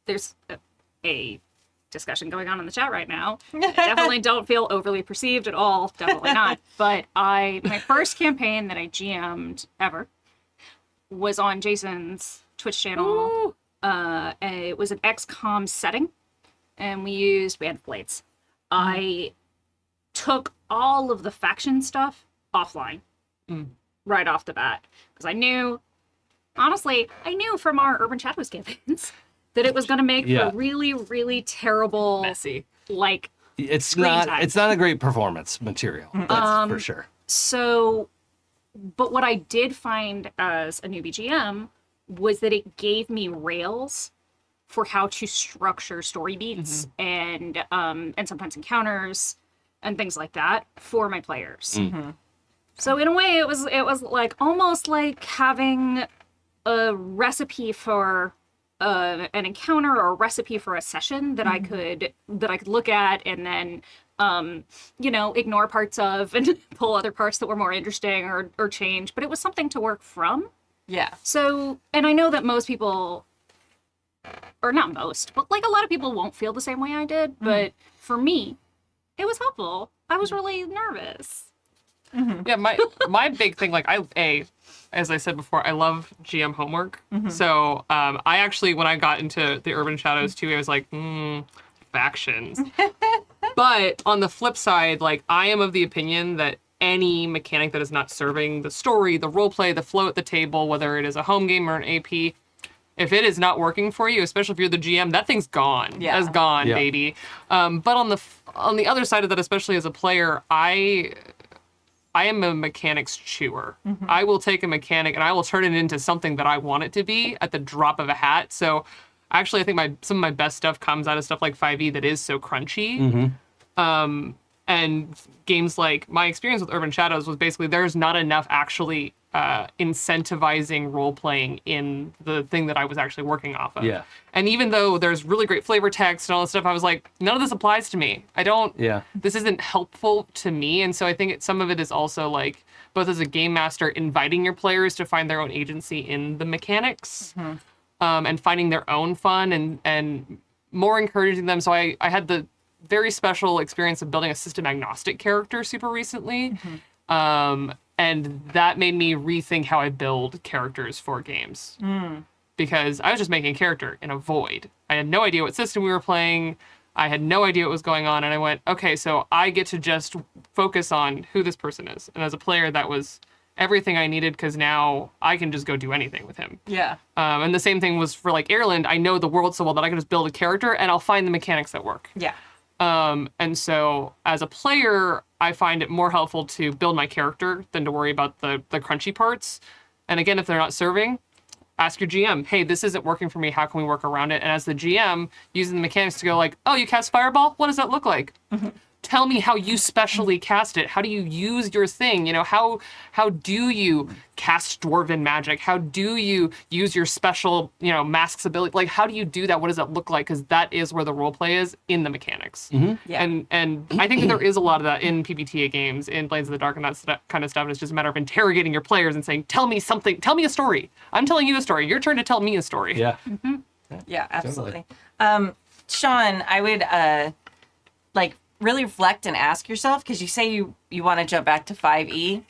there's a discussion going on in the chat right now. I definitely don't feel overly perceived at all. Definitely not. But my first campaign that I GM'd ever was on Jason's Twitch channel. It was an XCOM setting, and we had Blades. I took all of the faction stuff offline right off the bat, because I knew from our Urban Shadows campaigns that it was going to make for really, really terrible, Messy. Like, it's not a great performance material. That's for sure. So, but what I did find as a newbie GM was that it gave me rails for how to structure story beats and sometimes encounters and things like that for my players. So in a way, it was like almost like having a recipe for an encounter, or a recipe for a session that I could look at and then ignore parts of and pull other parts that were more interesting or change. But it was something to work from. Yeah. So, and I know that most people, or not most, but like a lot of people won't feel the same way I did. But for me, it was helpful. I was really nervous. Yeah, my big thing, like as I said before, I love GM homework. So I actually, when I got into the Urban Shadows 2, I was like, factions. But on the flip side, like, I am of the opinion that any mechanic that is not serving the story, the role play, the flow at the table, whether it is a home game or an AP, if it is not working for you, especially if you're the GM, that thing's gone. Yeah. That's gone, baby. But on the other side of that, especially as a player, I am a mechanics chewer. I will take a mechanic and I will turn it into something that I want it to be at the drop of a hat. So actually, I think some of my best stuff comes out of stuff like 5e that is so crunchy. And games like, my experience with Urban Shadows was basically there's not enough actually incentivizing role-playing in the thing that I was actually working off of. Yeah. And even though there's really great flavor text and all this stuff, I was like, none of this applies to me. This isn't helpful to me. And so I think some of it is also like, both as a game master, inviting your players to find their own agency in the mechanics, and finding their own fun and more encouraging them. So I had the very special experience of building a system agnostic character super recently. And that made me rethink how I build characters for games. Because I was just making a character in a void. I had no idea what system we were playing. I had no idea what was going on. And I went, okay, so I get to just focus on who this person is. And as a player, that was everything I needed, because now I can just go do anything with him. Yeah. And the same thing was for like Ireland. I know the world so well that I can just build a character and I'll find the mechanics that work. Yeah. And so as a player, I find it more helpful to build my character than to worry about the crunchy parts. And again, if they're not serving, ask your GM, hey, this isn't working for me. How can we work around it? And as the GM, using the mechanics to go like, oh, you cast Fireball? What does that look like? Tell me how you specially cast it. How do you use your thing? You know, how do you cast Dwarven magic? How do you use your special, you know, masks ability? Like, how do you do that? What does that look like? Because that is where the role play is, in the mechanics. Yeah. And I think that there is a lot of that in PBTA games, in Blades of the Dark and that kind of stuff. And it's just a matter of interrogating your players and saying, tell me something. Tell me a story. I'm telling you a story. Your turn to tell me a story. Yeah. Yeah, absolutely. Sean, I would like really reflect and ask yourself, because you say you want to jump back to 5e.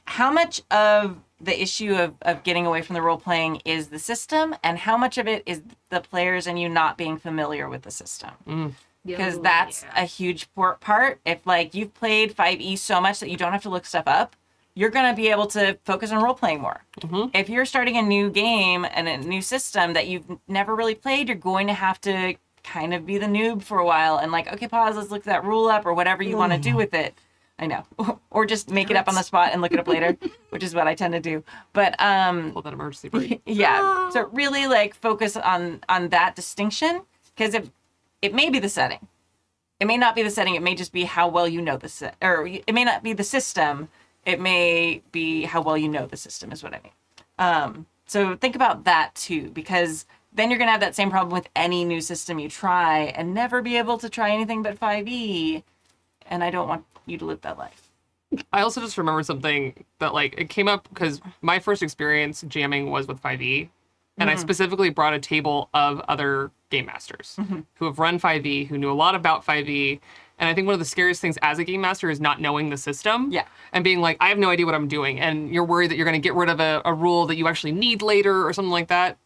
How much of the issue of getting away from the role playing is the system, and how much of it is the players and you not being familiar with the system? Because that's a huge part. If like you've played 5e so much that you don't have to look stuff up, you're going to be able to focus on role playing more. If you're starting a new game and a new system that you've never really played, you're going to have to kind of be the noob for a while and like, okay, pause, let's look that rule up, or whatever you want to do with it. I know. Or just make it up on the spot and look it up later, which is what I tend to do. But Pull that emergency brake. yeah. So really like focus on that distinction, because if it may be the setting. It may not be the setting, it may just be how well you know the set, or it may not be the system. It may be how well you know the system is what I mean. So think about that too, because then you're going to have that same problem with any new system you try and never be able to try anything but 5e. And I don't want you to live that life. I also just remembered something that, like, it came up because my first experience jamming was with 5e. And I specifically brought a table of other game masters who have run 5e, who knew a lot about 5e. And I think one of the scariest things as a game master is not knowing the system. Yeah. And being like, I have no idea what I'm doing. And you're worried that you're going to get rid of a rule that you actually need later or something like that.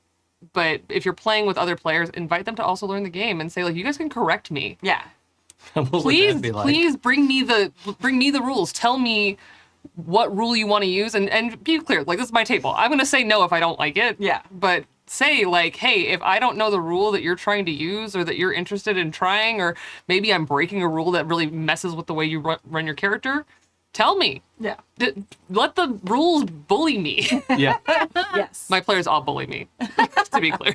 But if you're playing with other players, invite them to also learn the game and say, like, you guys can correct me. Yeah. What would Please, that be like? please bring me the rules. Tell me what rule you want to use and be clear. Like, this is my table. I'm going to say no if I don't like it. Yeah. But say, like, hey, if I don't know the rule that you're trying to use or that you're interested in trying, or maybe I'm breaking a rule that really messes with the way you run your character, tell me. Yeah. Let the rules bully me. Yeah. Yes. My players all bully me, to be clear.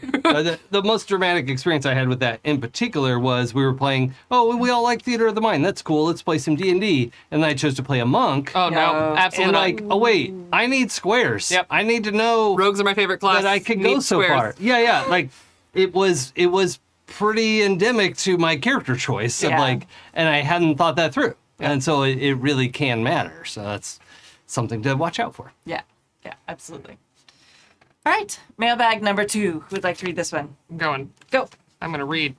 The most dramatic experience I had with that in particular was we were playing, we all like Theater of the Mind. That's cool. Let's play some D&D. And then I chose to play a monk. Oh, no. No. Absolutely And not. like, wait, I need squares. Yep. I need to know Rogues are my favorite class. that I could go Need so squares. far. Yeah. Like, it was pretty endemic to my character choice of Yeah. like, and I hadn't thought that through. And so it really can matter. So that's something to watch out for. Yeah. Yeah, absolutely. All right. Mailbag number 2. Who would like to read this one? I'm going. Go. I'm going to read.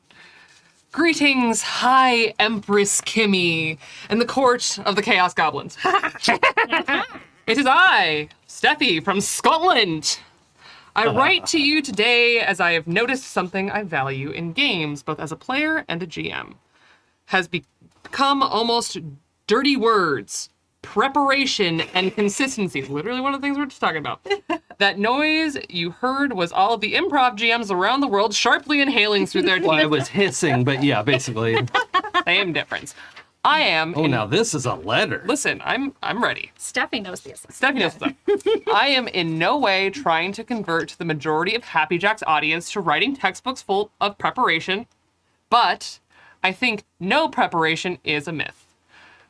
Greetings, High Empress Kimmy, and the court of the Chaos Goblins. It is I, Steffi, from Scotland. I write to you today as I have noticed something I value in games, both as a player and a GM. Has become almost dirty words, preparation, and consistency. Literally one of the things we're just talking about. That noise you heard was all of the improv GMs around the world sharply inhaling through their Well, I teeth. was hissing, but yeah, basically. Same difference. I am. Now this is a letter. Listen, I'm ready. Steffi knows this. Stephanie knows what's up. I am in no way trying to convert the majority of Happy Jack's audience to writing textbooks full of preparation, but I think no preparation is a myth.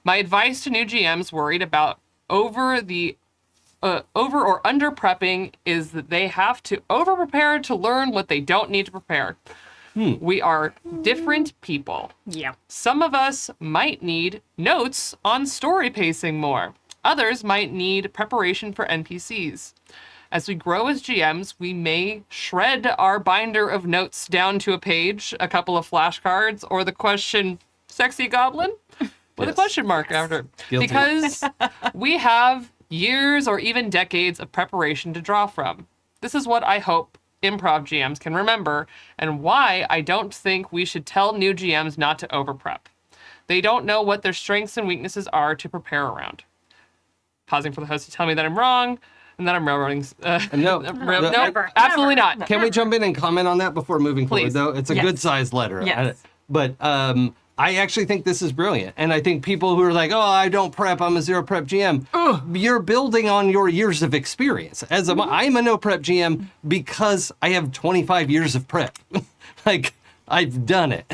My advice to new GMs worried about over or under prepping is that they have to over prepare to learn what they don't need to prepare. We are different people. Yeah. Some of us might need notes on story pacing more. Others might need preparation for NPCs. As we grow as GMs, we may shred our binder of notes down to a page, a couple of flashcards, or the question, sexy goblin with a Yes. question mark after. Guilty. Because we have years or even decades of preparation to draw from. This is what I hope improv GMs can remember, and why I don't think we should tell new GMs not to over prep. They don't know what their strengths and weaknesses are to prepare around. Pausing for the host to tell me that I'm wrong, and that I'm railroading. No, No, never, absolutely never. not. Can we jump in and comment on that before moving Please. forward, though? It's a Yes. good-sized letter. Yes. But I actually think this is brilliant. And I think people who are like, oh, I don't prep, I'm a zero prep GM, you're building on your years of experience. I'm a no prep GM because I have 25 years of prep. Like, I've done it.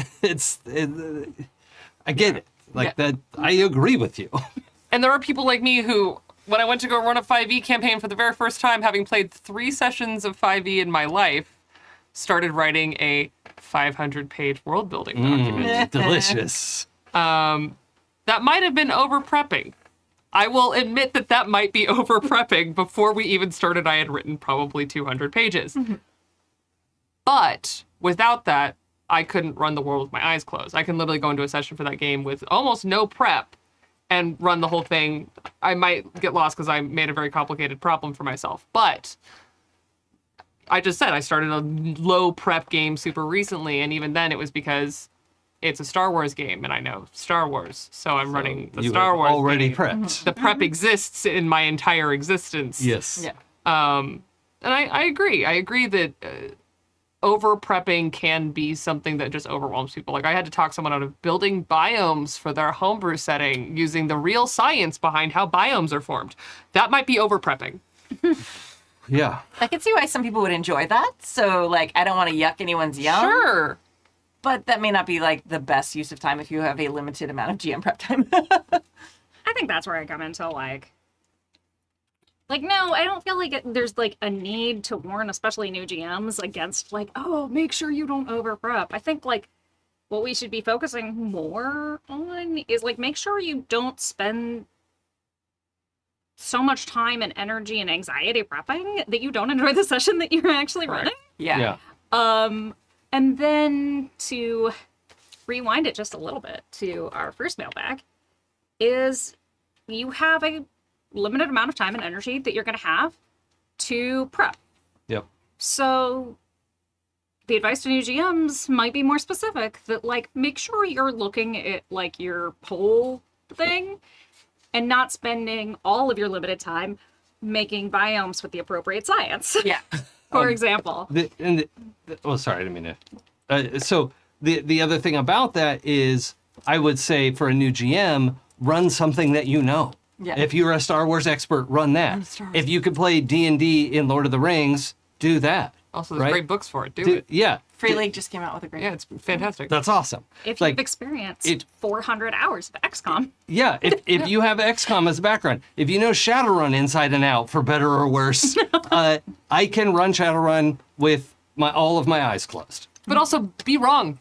I get it. Like, that, I agree with you. And there are people like me who, when I went to go run a 5e campaign for the very first time, having played 3 sessions of 5e in my life, started writing a 500-page world-building document. Delicious. That might have been over-prepping. I will admit that that might be over-prepping. Before we even started, I had written probably 200 pages. But without that, I couldn't run the world with my eyes closed. I can literally go into a session for that game with almost no prep and run the whole thing. I might get lost because I made a very complicated problem for myself. But I just said I started a low prep game super recently, and even then it was because it's a Star Wars game and I know Star Wars, so I'm running the You Star have Wars already game. prepped. The prep exists in my entire existence. Yes. Yeah. And I agree. I agree that over prepping can be something that just overwhelms people. Like, I had to talk someone out of building biomes for their homebrew setting using the real science behind how biomes are formed. That might be over prepping. Yeah. I can see why some people would enjoy that. So, like, I don't want to yuck anyone's yum. Sure. But that may not be, like, the best use of time if you have a limited amount of GM prep time. I think that's where I come into no, I don't feel like there's like a need to warn, especially new GMs, against like, oh, make sure you don't over prep. I think like what we should be focusing more on is like make sure you don't spend so much time and energy and anxiety prepping that you don't enjoy the session that you're actually running. Yeah. And then to rewind it just a little bit to our first mailbag is you have a limited amount of time and energy that you're going to have to prep. Yep. So the advice to new GMs might be more specific that like make sure you're looking at like your whole thing and not spending all of your limited time making biomes with the appropriate science. Yeah. For example. Sorry, I didn't mean to. So the other thing about that is, I would say for a new GM, run something that you know. Yeah. If you're a Star Wars expert, run that. Star Wars. If you could play D&D in Lord of the Rings, do that. Also, there's Right? great books for it. Do it. Yeah. Free League just came out with a great Yeah, it's fantastic. That's awesome. If Like, you've experienced it- 400 hours of XCOM. Yeah, if you have XCOM as a background, if you know Shadowrun inside and out, for better or worse, I can run Shadowrun with all of my eyes closed. But also, be wrong.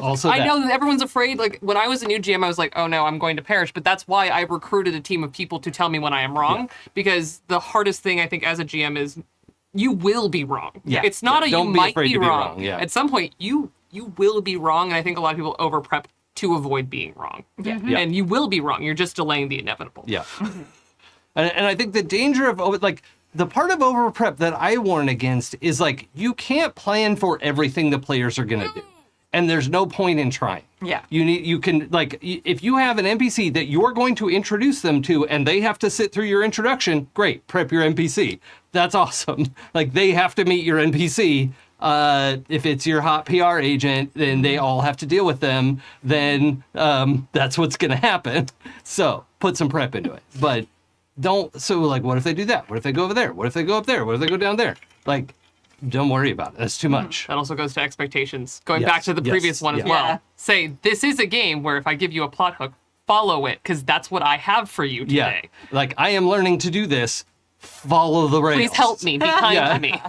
Also, I know that everyone's afraid. Like, when I was a new GM, I was like, oh no, I'm going to perish. But that's why I recruited a team of people to tell me when I am wrong. Because the hardest thing, I think, as a GM is you will be wrong. Yeah. It's not Yeah. a Don't you be might afraid be to be wrong. wrong. Yeah. At some point, you will be wrong. And I think a lot of people over prep to avoid being wrong. Yeah. Yeah. And you will be wrong. You're just delaying the inevitable. Yeah. And I think the danger of, the part of over prep that I warn against is, like, you can't plan for everything the players are going to do. And there's no point in trying. Yeah. You can, like, if you have an NPC that you're going to introduce them to and they have to sit through your introduction, great, prep your NPC. That's awesome. Like, they have to meet your NPC. If it's your hot PR agent, then they all have to deal with them. Then that's what's going to happen. So put some prep into it. But what if they do that? What if they go over there? What if they go up there? What if they go down there? Like, don't worry about it. That's too much. That also goes to expectations. Going Yes, back to the yes, previous one as yeah. well. Yeah. Say, this is a game where if I give you a plot hook, follow it, because that's what I have for you Yeah. today. Like, I am learning to do this. Follow the rails. Please help me. Be kind Yeah. to me.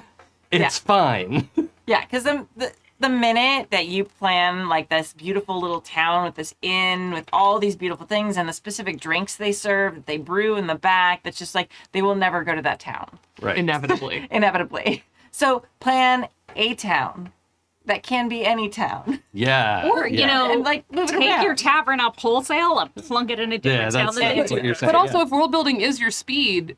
It's fine. Yeah, because the minute that you plan like this beautiful little town with this inn with all these beautiful things and the specific drinks they serve that they brew in the back, that's just like they will never go to that town Right. Inevitably. inevitably. So plan a town that can be any town. Yeah. Or, you know, And, like, move it take around. your tavern up wholesale and plunk it in a different town that's than what you're saying. But also, if world building is your speed,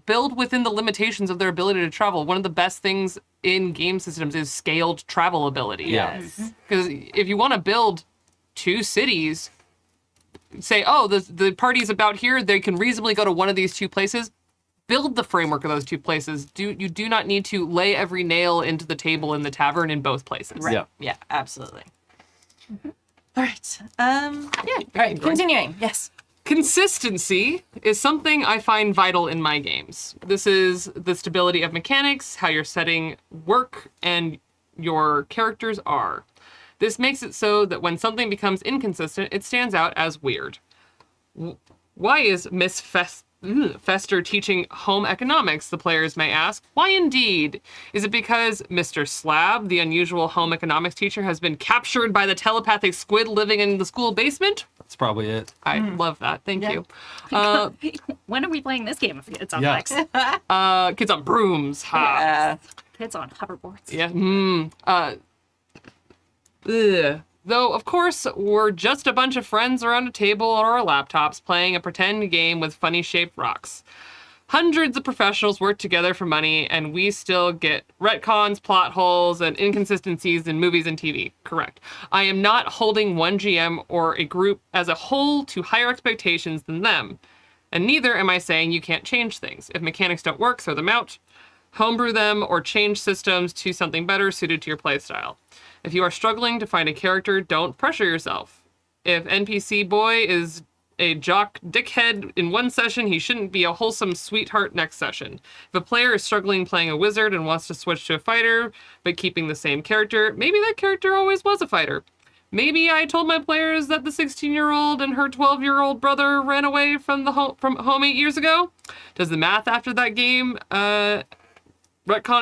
build within the limitations of their ability to travel. One of the best things in game systems is scaled travel ability. Yeah. Because if you want to build 2 cities, say, oh, the party's about here, they can reasonably go to one of these 2 places. Build the framework of those 2 places. You do not need to lay every nail into the table in the tavern in both places. Right. Yeah. Yeah, absolutely. All right. Yeah. All right. Continuing. Yes. Consistency is something I find vital in my games. This is the stability of mechanics, how your setting work, and your characters are. This makes it so that when something becomes inconsistent, it stands out as weird. Why is Miss Fester teaching home economics, the players may ask. Why indeed? Is it because Mr. Slab, the unusual home economics teacher, has been captured by the telepathic squid living in the school basement? That's probably it. I love that. Thank you. When are we playing this game if it's on Yes. Lex? Kids on brooms. Ha. Kids on hoverboards. Yeah. Ugh. Though, of course, we're just a bunch of friends around a table or our laptops playing a pretend game with funny-shaped rocks. Hundreds of professionals work together for money, and we still get retcons, plot holes, and inconsistencies in movies and TV. Correct. I am not holding one GM or a group as a whole to higher expectations than them. And neither am I saying you can't change things. If mechanics don't work, throw them out, homebrew them, or change systems to something better suited to your playstyle. If you are struggling to find a character, don't pressure yourself. If NPC boy is a jock dickhead in one session, he shouldn't be a wholesome sweetheart next session. If a player is struggling playing a wizard and wants to switch to a fighter, but keeping the same character, maybe that character always was a fighter. Maybe I told my players that the 16-year-old and her 12-year-old brother ran away from home 8 years ago. Does the math after that game retcon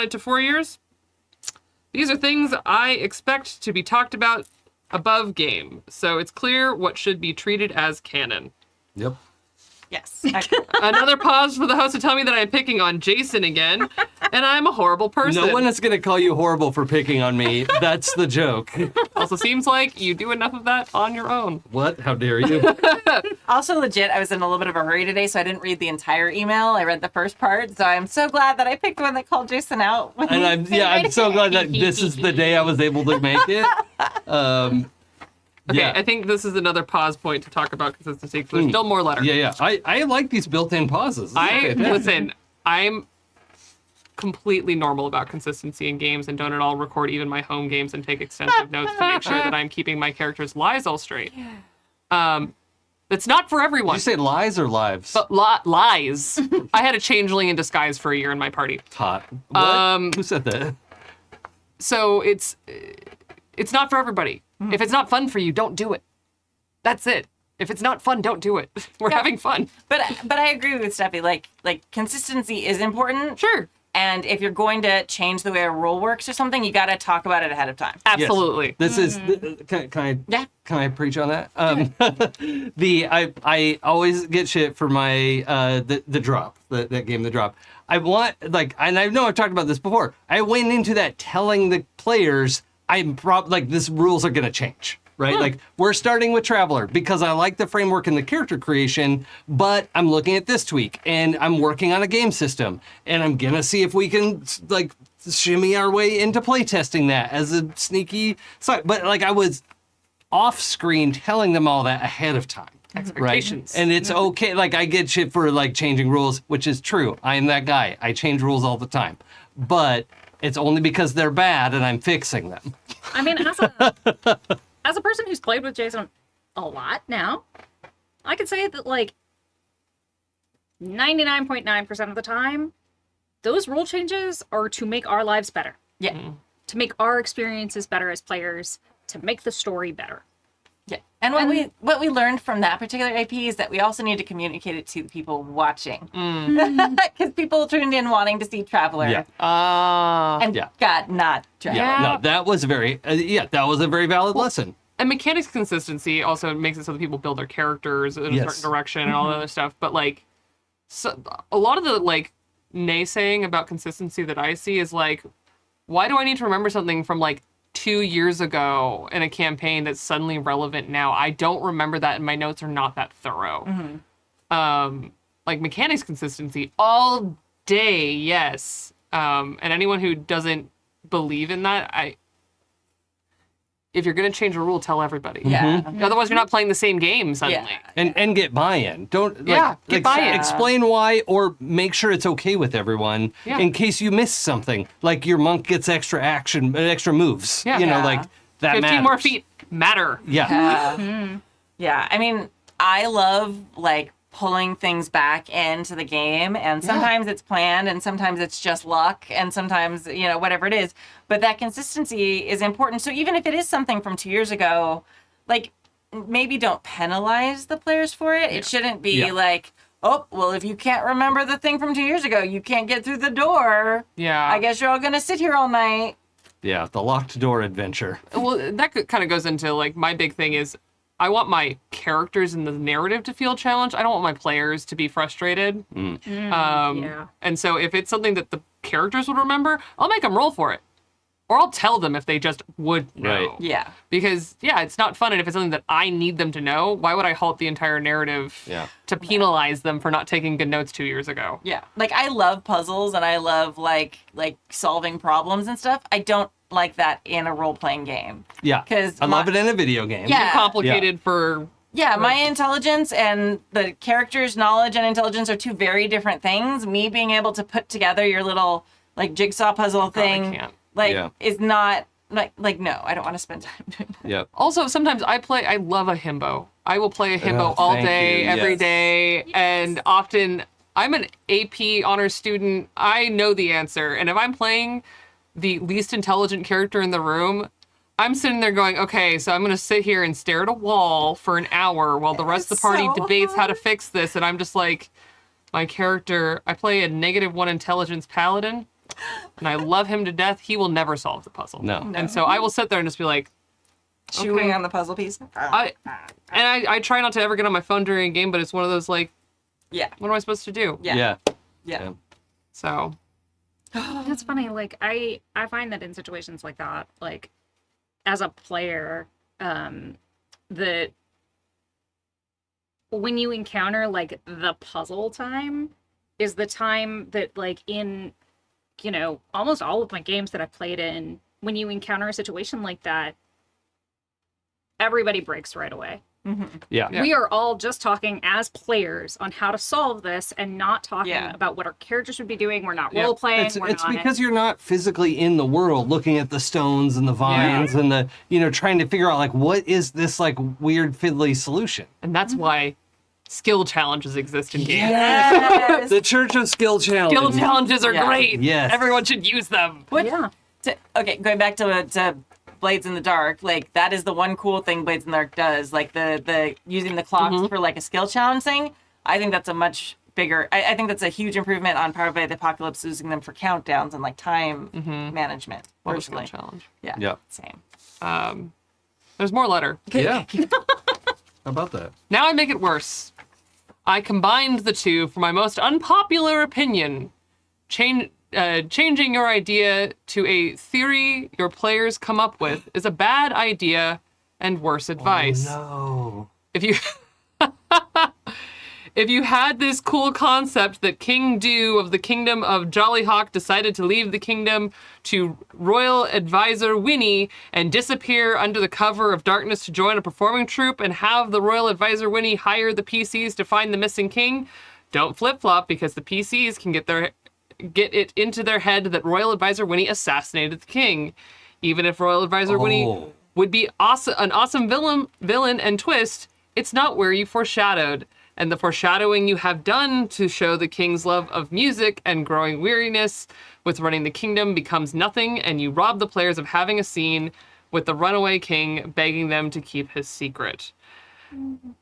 it to 4 years? These are things I expect to be talked about above game, so it's clear what should be treated as canon. Yep. Yes. Another pause for the host to tell me that I'm picking on Jason again, and I'm a horrible person. No one is going to call you horrible for picking on me. That's the joke. Also seems like you do enough of that on your own. What? How dare you? Also, legit, I was in a little bit of a hurry today, so I didn't read the entire email. I read the first part, so I'm so glad that I picked one that called Jason out. And I'm so glad that this is the day I was able to make it. Okay, Yeah. I think this is another pause point to talk about consistency, because there's still more letter. Yeah. I like these built-in pauses. This is fantastic. Listen, I'm completely normal about consistency in games and don't at all record even my home games and take extensive notes to make sure that I'm keeping my characters' lies all straight. That's not for everyone. Did you say lies or lives? But lies. I had a changeling in disguise for a year in my party. Hot. What? Who said that? So it's not for everybody. If it's not fun for you, don't do it. That's it. If it's not fun, don't do it. We're having fun. But I agree with Steffi. Like consistency is important. Sure. And if you're going to change the way a rule works or something, you got to talk about it ahead of time. Absolutely. Yes. This is can Yeah. I preach on that? I always get shit for my the drop, that game, the drop. I want, like, and I know I've talked about this before. I went into that telling the players this rules are gonna change. Right? Like, we're starting with Traveler because I like the framework and the character creation, but I'm looking at this tweak and I'm working on a game system and I'm gonna see if we can, like, shimmy our way into playtesting that as a sneaky side. But, like, I was off screen telling them all that ahead of time. Expectations. Right? And it's okay. Like, I get shit for, like, changing rules, which is true. I am that guy. I change rules all the time. But it's only because they're bad and I'm fixing them. I mean, as a person who's played with Jason a lot now, I could say that, like, 99.9% of the time, those rule changes are to make our lives better. Yeah. To make our experiences better as players, to make the story better. Yeah. And what we learned from that particular AP is that we also need to communicate it to the people watching. Because people tuned in wanting to see Traveler. Yeah. And got not Traveler. Yeah. No, that was that was a very valid lesson. And mechanics consistency also makes it so that people build their characters in a certain direction and all that other stuff. But, like, so a lot of the, like, naysaying about consistency that I see is, like, why do I need to remember something from, like, 2 years ago in a campaign that's suddenly relevant now. I don't remember that, and my notes are not that thorough. Like mechanics consistency all day, yes. And anyone who doesn't believe in that, if you're going to change a rule, tell everybody. Yeah. Otherwise, you're not playing the same game suddenly. Yeah. And get buy-in. Don't Get buy-in. Explain why, or make sure it's okay with everyone in case you miss something. Like your monk gets extra action, extra moves. Yeah. You know, Yeah. like that 15 more matters. feet matter. Yeah. Yeah, I mean, I love like pulling things back into the game, and sometimes it's planned and sometimes it's just luck, and sometimes, you know, whatever it is, but that consistency is important. So even if it is something from 2 years ago, like maybe don't penalize the players for it. It shouldn't be like, oh, well, if you can't remember the thing from 2 years ago, you can't get through the door. Yeah. I guess you're all gonna sit here all night. Yeah, the locked door adventure. Well, that kind of goes into like my big thing is I want my characters in the narrative to feel challenged. I don't want my players to be frustrated. And so if it's something that the characters would remember, I'll make them roll for it. Or I'll tell them if they just would know. Right. Yeah. Because, it's not fun. And if it's something that I need them to know, why would I halt the entire narrative to penalize them for not taking good notes 2 years ago? Yeah. Like I love puzzles and I love like solving problems and stuff. I don't like that in a role-playing game. Yeah. 'Cause I love it in a video game. Yeah. Complicated for... Yeah, my intelligence and the character's knowledge and intelligence are two very different things. Me being able to put together your little like jigsaw puzzle I thing can't. is not like no, I don't want to spend time doing that. Yep. Also, sometimes I love a himbo. I will play a himbo all thank day, you. every Yes. day, and often I'm an AP honors student. I know the answer, and if I'm playing the least intelligent character in the room, I'm sitting there going, okay, so I'm going to sit here and stare at a wall for an hour while the rest of the party so debates how to fix this, and I'm just like, my character, I play a -1 intelligence paladin, and I love him to death. He will never solve the puzzle. No. And so I will sit there and just be like, Chewing on the puzzle piece. I try not to ever get on my phone during a game, but it's one of those like, Yeah. what am I supposed to do? Yeah. Yeah. So It's funny, like I find that in situations like that, like as a player, that when you encounter like the puzzle time is the time that like in, you know, almost all of my games that I've played in, when you encounter a situation like that, everybody breaks right away. Yeah. We are all just talking as players on how to solve this and not talking Yeah. about what our characters should be doing. We're not Yeah. role playing. It's we're not because you're not physically in the world looking at the stones and the vines and the, trying to figure out like, what is this like weird fiddly solution? and that's why skill challenges exist in games. Yes. The Church of Skill Challenge. Skill challenges are Yeah. great. Yes. Everyone should use them. Yeah. Okay, going back to Blades in the Dark, like that is the one cool thing Blades in the Dark does, like the using the clocks for like a skill challenge thing. I think that's a much bigger. I think that's a huge improvement on Powered by the Apocalypse, using them for countdowns and like time management. Love a skill Personally, challenge. yeah, Yeah. same. There's more letter. Yeah. How about that? Now I make it worse. I combined the two for my most unpopular opinion. Changing your idea to a theory your players come up with is a bad idea and worse advice. No. If you if you had this cool concept that King Dew of the Kingdom of Jollyhawk decided to leave the kingdom to Royal Advisor Winnie and disappear under the cover of darkness to join a performing troupe and have the Royal Advisor Winnie hire the PCs to find the missing king, don't flip-flop because the PCs can get it into their head that Royal Advisor Winnie assassinated the king. Even if Royal Advisor Winnie would be an awesome villain and twist, it's not where you foreshadowed. And the foreshadowing you have done to show the king's love of music and growing weariness with running the kingdom becomes nothing, and you rob the players of having a scene with the runaway king begging them to keep his secret.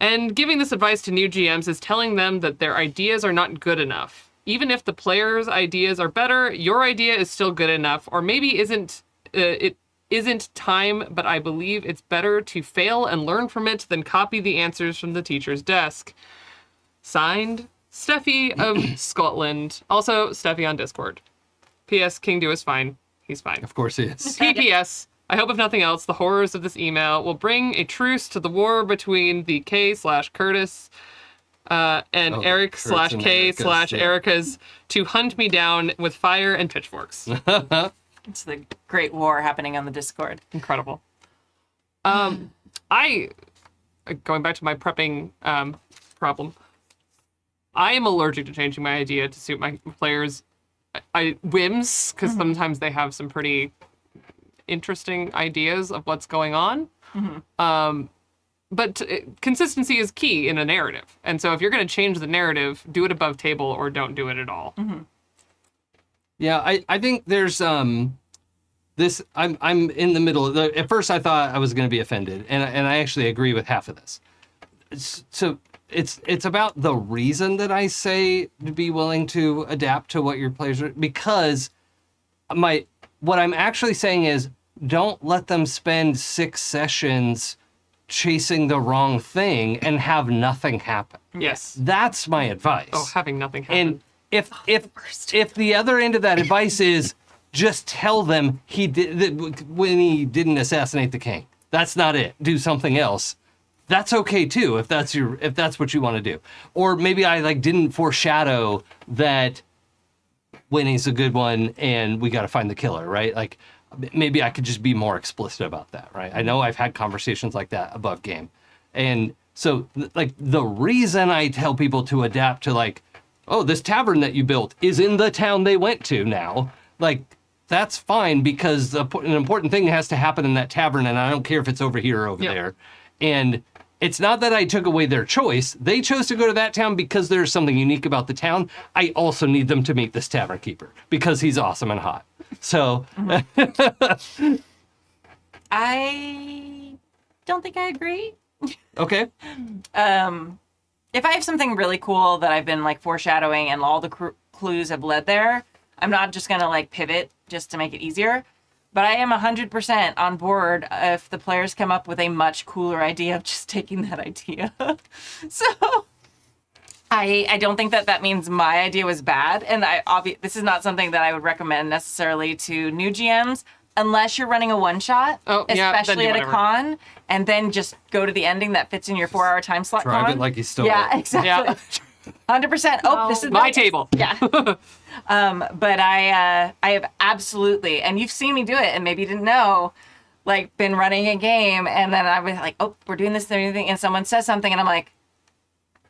And giving this advice to new GMs is telling them that their ideas are not good enough. Even if the players' ideas are better, your idea is still good enough, or maybe it isn't time, but I believe it's better to fail and learn from it than copy the answers from the teacher's desk. Signed, Steffi of Scotland. Also, Steffi on Discord. P.S. King Dew is fine. He's fine. Of course he is. P.P.S. I hope if nothing else, the horrors of this email will bring a truce to the war between the K/Curtis and Oh, Eric Kurt's and Erica's, K/Erica's to hunt me down with fire and pitchforks. It's the great war happening on the Discord. Incredible. Going back to my prepping problem, I am allergic to changing my idea to suit my players' whims, because sometimes they have some pretty interesting ideas of what's going on. But consistency is key in a narrative. And so if you're going to change the narrative, do it above table or don't do it at all. Yeah, I think there's this. I'm in the middle. At first, I thought I was going to be offended, and I actually agree with half of this. So it's about the reason that I say to be willing to adapt to what your players are, because what I'm actually saying is don't let them spend 6 sessions chasing the wrong thing and have nothing happen. Yes. That's my advice. Oh, having nothing happen. And if the other end of that advice is just tell them when he didn't assassinate the king, that's not it. Do something else. That's okay too if that's what you want to do. Or maybe I didn't foreshadow that Winnie's a good one and we got to find the killer, right? Like maybe I could just be more explicit about that, right? I know I've had conversations like that above game. And so the reason I tell people to adapt to oh, this tavern that you built is in the town they went to now. That's fine because an important thing has to happen in that tavern, and I don't care if it's over here or over there. And it's not that I took away their choice. They chose to go to that town because there's something unique about the town. I also need them to meet this tavern keeper because he's awesome and hot. So I don't think I agree. okay. If I have something really cool that I've been foreshadowing and all the clues have led there, I'm not just going to pivot just to make it easier. But I am 100% on board if the players come up with a much cooler idea of just taking that idea. So I don't think that means my idea was bad. And this is not something that I would recommend necessarily to new GMs unless you're running a one-shot, especially at a con, and then just go to the ending that fits in your 4-hour time slot. Drive it like you stole it. Yeah, exactly. 100%. Oh, this is my table. Yeah. But I have absolutely, and you've seen me do it, and maybe you didn't know, been running a game, and then I was like, oh, we're doing this thing, and someone says something, and I'm like,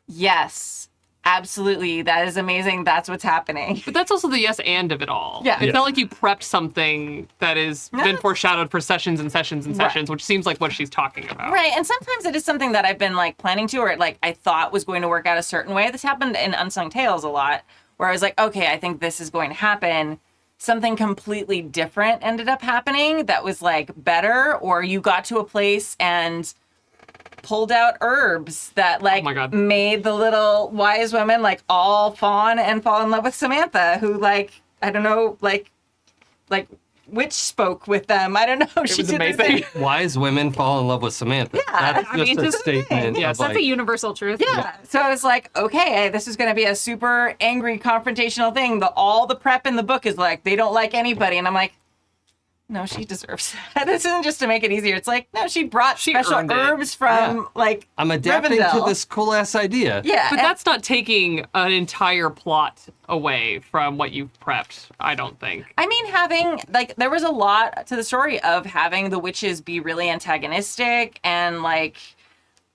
yes, absolutely, that is amazing. That's what's happening. But that's also the yes and of it all. Yeah. It's not like you prepped something that has been foreshadowed for sessions and sessions and sessions, which seems like what she's talking about. Right, and sometimes it is something that I've been planning to, or I thought was going to work out a certain way. This happened in Unsung Tales a lot, where I was like, okay, I think this is going to happen. Something completely different ended up happening that was better, or you got to a place and pulled out herbs that Oh my God. made the little wise women all fawn and fall in love with Samantha, who I don't know, witch spoke with them. I don't know. It was amazing. Wise women fall in love with Samantha. Yeah, That's just a statement. Yes, of That's a universal truth. Yeah. So I was like, okay, this is going to be a super angry confrontational thing. All the prep in the book is they don't like anybody. And I'm like, no, she deserves that. This isn't just to make it easier. It's no, she brought special earned it. herbs from I'm adapting Rivendell. to this cool ass idea. Yeah. But that's not taking an entire plot away from what you've prepped, I don't think. I mean, having there was a lot to the story of having the witches be really antagonistic and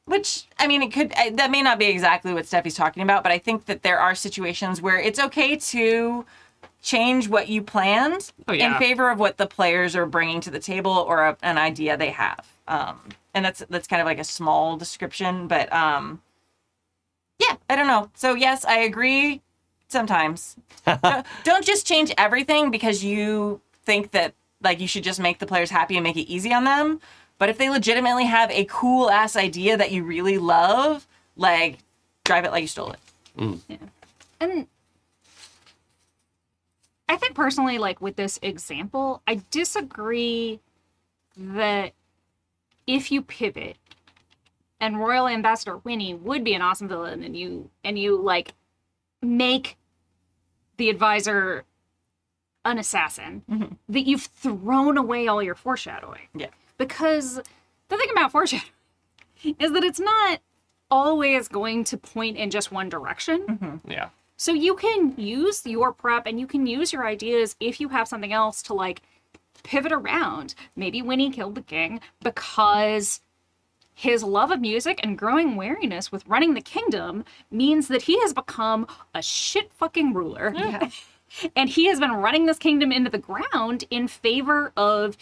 which, I mean, that may not be exactly what Steffi's talking about, but I think that there are situations where it's okay to change what you planned in favor of what the players are bringing to the table or an idea they have. And that's kind of a small description, but yeah, I don't know. So yes, I agree sometimes. Don't just change everything because you think that you should just make the players happy and make it easy on them. But if they legitimately have a cool ass idea that you really love, drive it like you stole it. Yeah. And I think personally, with this example, I disagree that if you pivot and Royal Ambassador Winnie would be an awesome villain and you make the advisor an assassin that you've thrown away all your foreshadowing. Yeah. Because the thing about foreshadowing is that it's not always going to point in just one direction. Yeah. So you can use your prep and you can use your ideas if you have something else to like pivot around. Maybe Winnie killed the king because his love of music and growing wariness with running the kingdom means that he has become a shit fucking ruler. Yeah. And he has been running this kingdom into the ground in favor of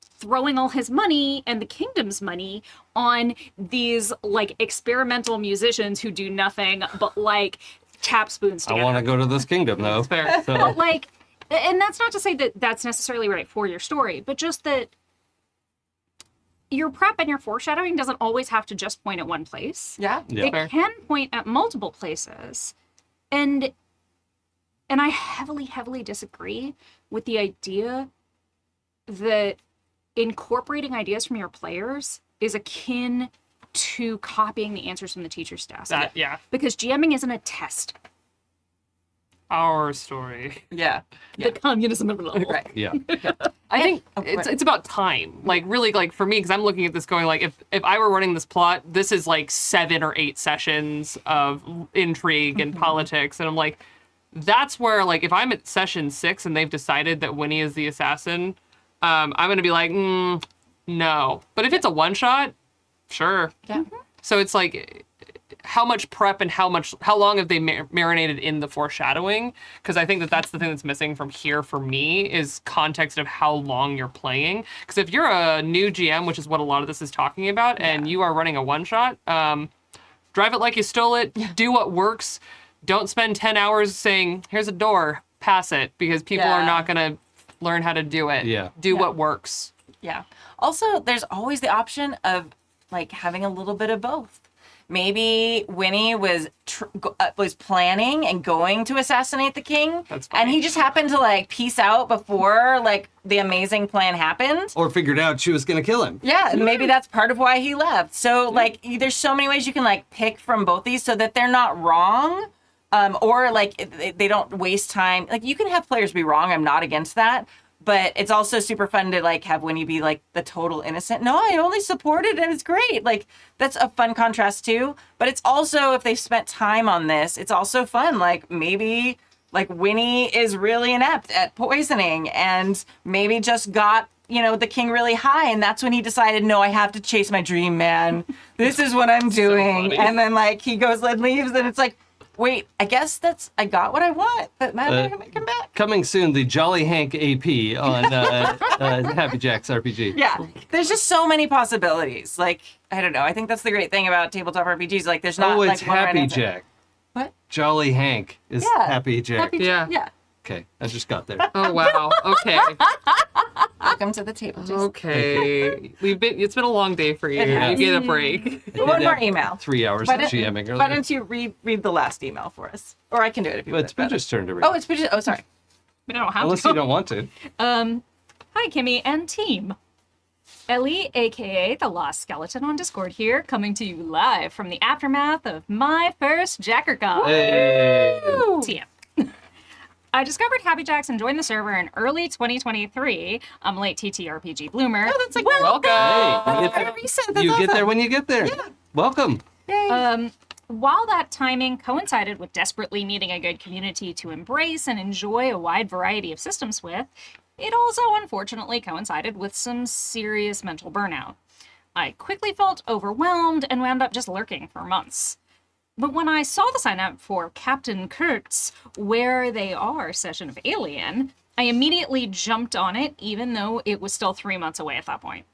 throwing all his money and the kingdom's money on these like experimental musicians who do nothing but like tap spoons I together. want to go to this kingdom, though. Fair. So, But like, and that's not to say that that's necessarily right for your story, but just that your prep and your foreshadowing doesn't always have to just point at one place. Yeah. yeah. It Fair. can point at multiple places. And I heavily disagree with the idea that incorporating ideas from your players is akin to copying the answers from the teacher's desk. That, yeah. Because GMing isn't a test. Our story. Yeah. The communism of it all. Right. Yeah. I think Oh, right. it's about time. Like really, like for me, because I'm looking at this going like, if I were running this plot, this is like 7 or 8 sessions of intrigue and politics, and I'm like, that's where like if I'm at session 6 and they've decided that Winnie is the assassin, I'm gonna be like, no. But if it's a one shot, sure. Yeah. So it's like, how much prep and how long have they marinated in the foreshadowing? Because I think that that's the thing that's missing from here for me is context of how long you're playing. Because if you're a new GM, which is what a lot of this is talking about, and you are running a one shot, drive it like you stole it. Do what works. Don't spend 10 hours saying, here's a door, pass it, because people are Yeah. not going to learn how to do it. Yeah. Do what works. Yeah. Also, there's always the option of like having a little bit of both. Maybe Winnie was planning and going to assassinate the king, That's and funny. he just happened to like peace out before like the amazing plan happened. Or figured out she was going to kill him. Yeah, and maybe that's part of why he left. So like, there's so many ways you can like pick from both these so that they're not wrong, or like they don't waste time. Like you can have players be wrong. I'm not against that. But it's also super fun to like have Winnie be like the total innocent. No, I only supported and it's great. Like that's a fun contrast too. But it's also if they've spent time on this, it's also fun. Like maybe like Winnie is really inept at poisoning and maybe just got, you know, the king really high, and that's when he decided, no, I have to chase my dream, man. This is what I'm doing. funny. And then like he goes and leaves, and it's like, wait, I guess I got what I want, but man, I'm gonna come back. Coming soon, the Jolly Hank AP on Happy Jack's RPG. Yeah, there's just so many possibilities. Like, I don't know. I think that's the great thing about tabletop RPGs. Like, there's not Oh, it's like one right Happy answer. Jack. What? Jolly Hank is Yeah. Happy Jack. Happy Yeah. Jack. Yeah. Okay, I just got there. Oh, wow. Okay. Welcome to the table. Jason. Okay. It's been a long day for you. It You has. get a break. One more email. 3 hours Why of don't- GMing earlier. Why don't you read the last email for us? Or I can do it if you But want. it's Bridget's turn to read. Oh, it's Bridget. Oh, sorry. We don't have Unless to. you don't want to. Hi, Kimmy and team. Ellie, aka the Lost Skeleton on Discord here, coming to you live from the aftermath of my first JackerCon. Hey. TM. I discovered Happy Jacks and joined the server in early 2023. I'm late TTRPG bloomer. Oh, that's like Welcome. Hey, you very recent. That's you get awesome. there when you get there. Welcome. While that timing coincided with desperately needing a good community to embrace and enjoy a wide variety of systems with, it also unfortunately coincided with some serious mental burnout. I quickly felt overwhelmed and wound up just lurking for months. But when I saw the sign up for Captain Kurt's Where They Are session of Alien, I immediately jumped on it, even though it was still 3 months away at that point.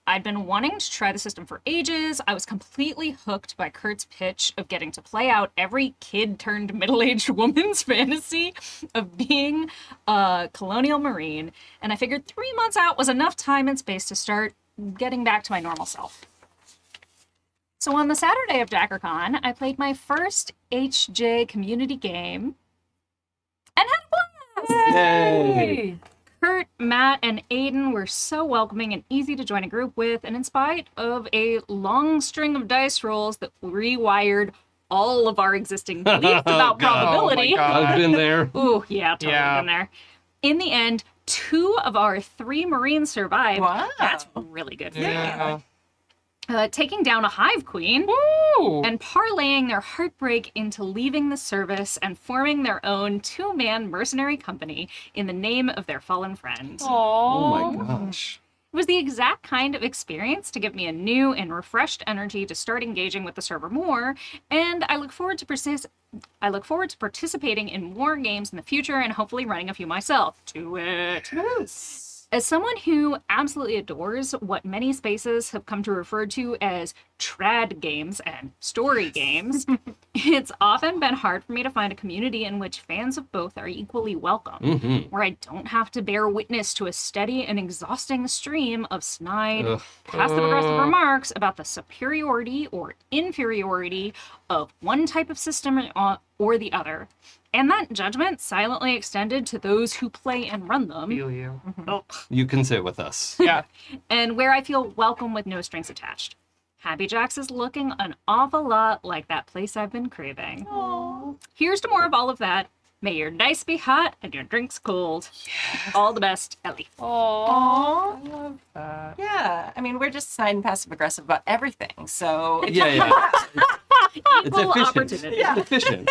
I'd been wanting to try the system for ages. I was completely hooked by Kurt's pitch of getting to play out every kid-turned-middle-aged woman's fantasy of being a colonial marine, and I figured 3 months out was enough time and space to start getting back to my normal self. So on the Saturday of JackerCon, I played my first HJ community game and had a blast! Yay. Kurt, Matt, and Aiden were so welcoming and easy to join a group with, and in spite of a long string of dice rolls that rewired all of our existing beliefs about God. probability. Oh my God. I've been there. Ooh, yeah, totally Yeah. been there. In the end, 2 of our 3 Marines survived. Wow. That's really good for Yeah. me. Taking down a Hive Queen Woo! and parlaying their heartbreak into leaving the service and forming their own 2-man mercenary company in the name of their fallen friend. Oh my gosh. It was the exact kind of experience to give me a new and refreshed energy to start engaging with the server more, and I look forward to participating in more games in the future and hopefully running a few myself. Do it. As someone who absolutely adores what many spaces have come to refer to as trad games and story games, it's often been hard for me to find a community in which fans of both are equally welcome, where I don't have to bear witness to a steady and exhausting stream of snide, passive-aggressive remarks about the superiority or inferiority of one type of system or the other. And that judgment silently extended to those who play and run them. Feel you. You can sit with us. Yeah. And where I feel welcome with no strings attached. Happy Jacks is looking an awful lot like that place I've been craving. Aww. Here's to more of all of that. May your dice be hot and your drinks cold. Yes. All the best, Ellie. Aww. I love that. Yeah. I mean, we're just snide and passive aggressive about everything. So it's Yeah. It's Equal efficient. opportunity. It's efficient.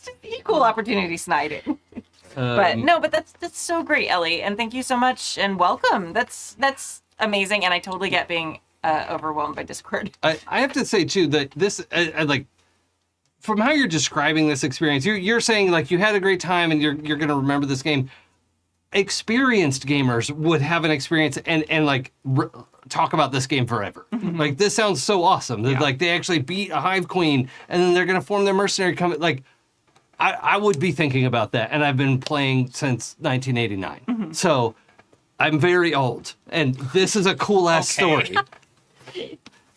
just equal opportunity sniding. But no, but that's so great, Ellie, and thank you so much and welcome. That's amazing, and I totally get being overwhelmed by Discord. I have to say too that this like from how you're describing this experience, you're saying like you had a great time and you're gonna remember this game. Experienced gamers would have an experience and like talk about this game forever. Like this sounds so awesome. That like they actually beat a Hive Queen and then they're gonna form their mercenary company. Like I would be thinking about that, and I've been playing since 1989. So I'm very old, and this is a cool ass story.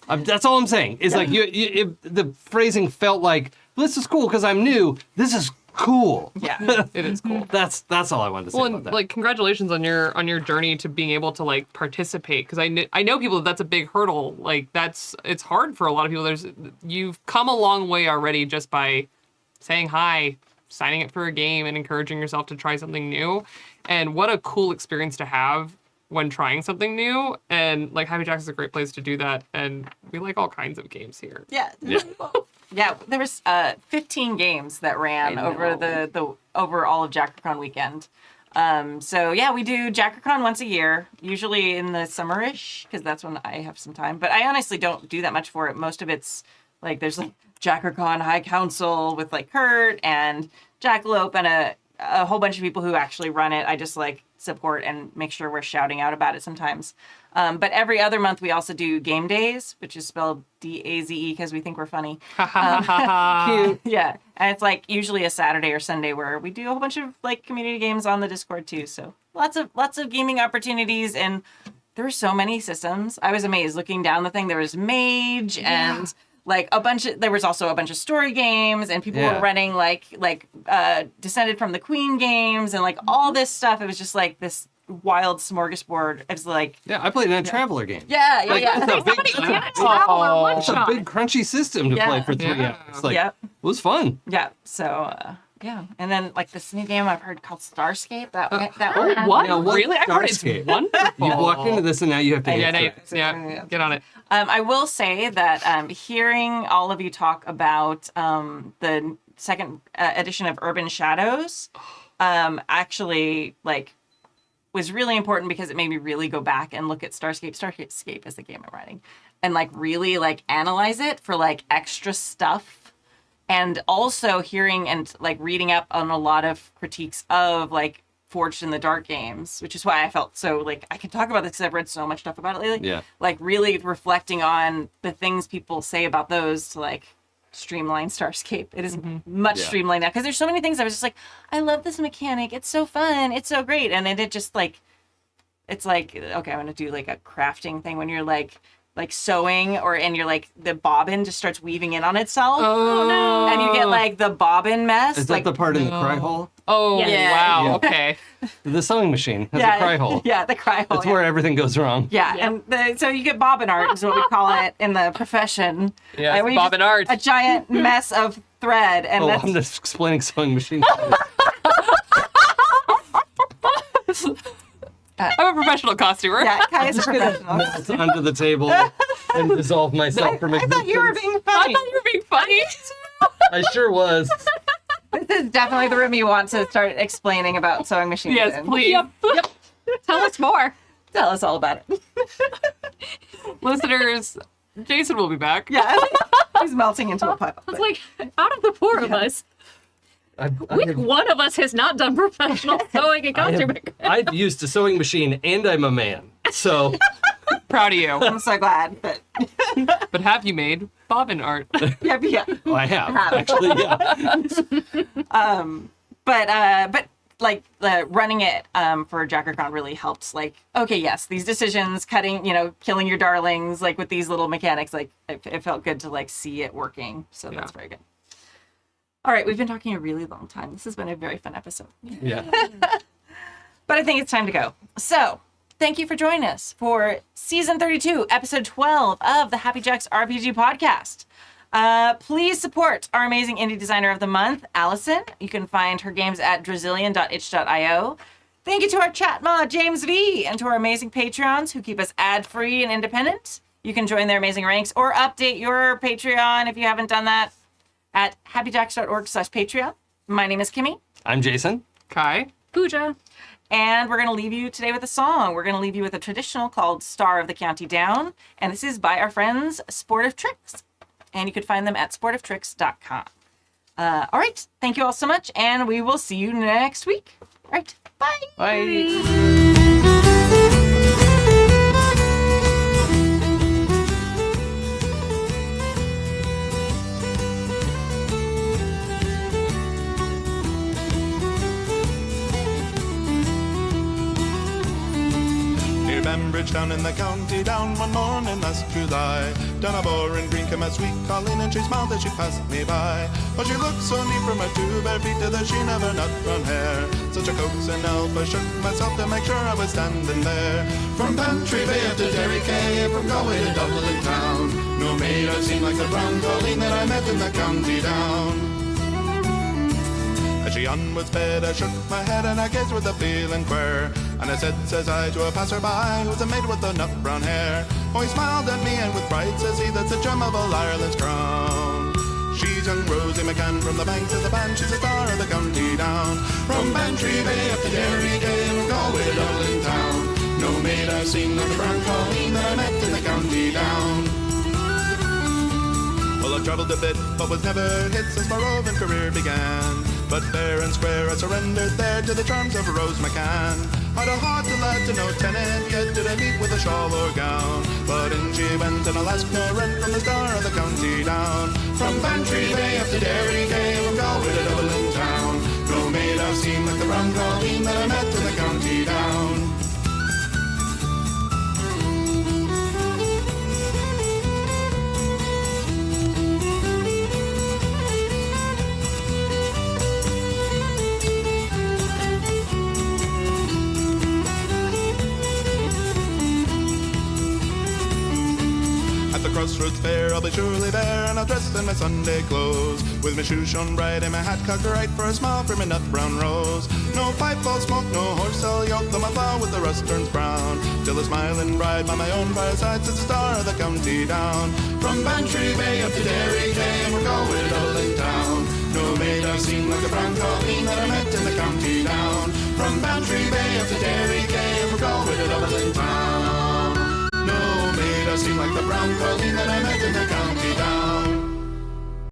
That's all I'm saying. Is like the phrasing felt like this is cool because I'm new. This is cool. Yeah. It is cool. That's all I wanted to say Well, about and that. like congratulations on your journey to being able to like participate, because I know people that's a big hurdle. Like it's hard for a lot of people. You've come a long way already just by saying hi, signing up for a game, and encouraging yourself to try something new. And what a cool experience to have when trying something new. And like Happy Jacks is a great place to do that. And we like all kinds of games here. Yeah. Yeah, there was 15 games that ran over the over all of JackerCon weekend. So yeah, we do JackerCon once a year, usually in the summerish, because that's when I have some time. But I honestly don't do that much for it. Most of it's like there's like JackerCon High Council with like Kurt and Jackalope and a whole bunch of people who actually run it. I just like support and make sure we're shouting out about it sometimes. But every other month we also do game days, which is spelled DAZE because we think we're funny. Yeah, and it's like usually a Saturday or Sunday where we do a whole bunch of like community games on the Discord too. So lots of gaming opportunities, and there were so many systems. I was amazed looking down the thing. There was Mage and like there was also a bunch of story games, and people were running like Descended from the Queen games and like all this stuff. It was just like this wild smorgasbord. It was like I played in a Traveler game. yeah. It's a big, it's a big crunchy system to play for 3 hours. Like, it was fun. Yeah. So yeah, and then like this new game I've heard called Starscape. That Oh, what? Yeah, what Really? I heard it's Starscape? wonderful. You walked into this and now you have to Get on it. I will say that hearing all of you talk about the second edition of Urban Shadows actually like was really important because it made me really go back and look at Starscape. Starscape is the game I'm writing, and like really like analyze it for like extra stuff, and also hearing and like reading up on a lot of critiques of like Forged in the Dark games, which is why I felt so like I can talk about this because I've read so much stuff about it lately. Yeah. Like really reflecting on the things people say about those to like streamline Starscape. It is much streamlined now because there's so many things I was just like, I love this mechanic. It's so fun. It's so great. And then it just like, it's like, okay, I'm going to do like a crafting thing when you're like sewing and you're like the bobbin just starts weaving in on itself. Oh no! And you get like the bobbin mess. Is like, that the part in the cry hole? Oh Yeah. wow! Yeah. Okay. The sewing machine has a cry hole. Yeah, the cry hole. That's where everything goes wrong. Yeah, and so you get bobbin art is what we call it in the profession. Yeah, And we bobbin just- art. A giant mess of thread, and Oh, that's I'm just explaining sewing machine. I'm a professional costumer. Yeah, Kai is a professional. Melt under the table and dissolve myself from I existence. thought you were being I funny. thought you were being funny. I sure was. This is definitely the room you want to start explaining about sewing machines Yes, in. please. Yep. Tell us more. Tell us all about it. Listeners, Jason will be back. Yeah. He's melting into a puddle. It's like, out of the four of us, which one of us has not done professional sewing and costuming? I'm used to sewing machine and I'm a man. So Proud of you. I'm so glad that But have you made bobbin art? yeah. I have actually, yeah. But like running it for JackerCon really helped. Like, okay, yes, these decisions, cutting, killing your darlings, like with these little mechanics, like it felt good to like see it working. So that's very good. All right, we've been talking a really long time. This has been a very fun episode. Yeah. But I think it's time to go. So thank you for joining us for season 32, episode 12 of the Happy Jacks RPG podcast. Please support our amazing indie designer of the month, Allison. You can find her games at drazillion.itch.io. Thank you to our chat mod, James V, and to our amazing Patreons who keep us ad-free and independent. You can join their amazing ranks or update your Patreon if you haven't done that at happyjacks.org/Patreon. My name is Kimmy. I'm Jason. Kai? Pooja. And we're going to leave you today with a song. We're going to leave you with a traditional called Star of the County Down. And this is by our friends Sportive Tricks. And you can find them at sportivetricks.com. All right. Thank you all so much. And we will see you next week. All right. Bye. Bye. Near Bembridge down in the county down one morning last July. Down a boring green came a sweet Colleen and she smiled as she passed me by. Oh, she looked so neat from her 2 bare feet to the sheen of her nut brown hair. Such a coaxing elf, I shook myself to make sure I was standing there. From Bantry Bay up to Derry Quay, from Galway to Dublin town. No maid I've seen like the brown Colleen that I met in the county down. As she onwards sped, I shook my head and I gazed with a feeling queer. And I said, says I, to a passer-by, who's a maid with the nut brown hair. Oh, he smiled at me and with pride says he, that's the gem of all Ireland's crown. She's young Rosie McCann from the bank to the band, she's a star of the county down. From Bantry Bay up to Derry Quay, from Galway to Dublin town. No maid I've seen like the brown Colleen that I met in the county down. Well, I've travelled a bit, but was never hit since my roving career began. But fair and square I surrendered there to the charms of Rose McCann. I'd a heart to lad to no tenant, yet did I meet with a shawl or gown. But in she went and I'll ask no rent from the star of the county down. From Bantry Bay up to Derry Quay, from Galway to Dublin town. No maid I've seen like the brown Colleen that I met in the county down. Crossroads fair, I'll be surely there, and I'll dress in my Sunday clothes, with my shoes shone bright and my hat cocked right for a smile from my nut brown rose. No pipe all smoke, no horse all yoke, though my plough with the rust turns brown, till the smiling bride by my own fireside sits the star of the county down. From Bantry Bay up to Derry Quay, and we're going to Dublin town. No maid I've seen like the brown Colleen that I met in the county down. From Bantry Bay up to Derry Quay, and we're going to Dublin town.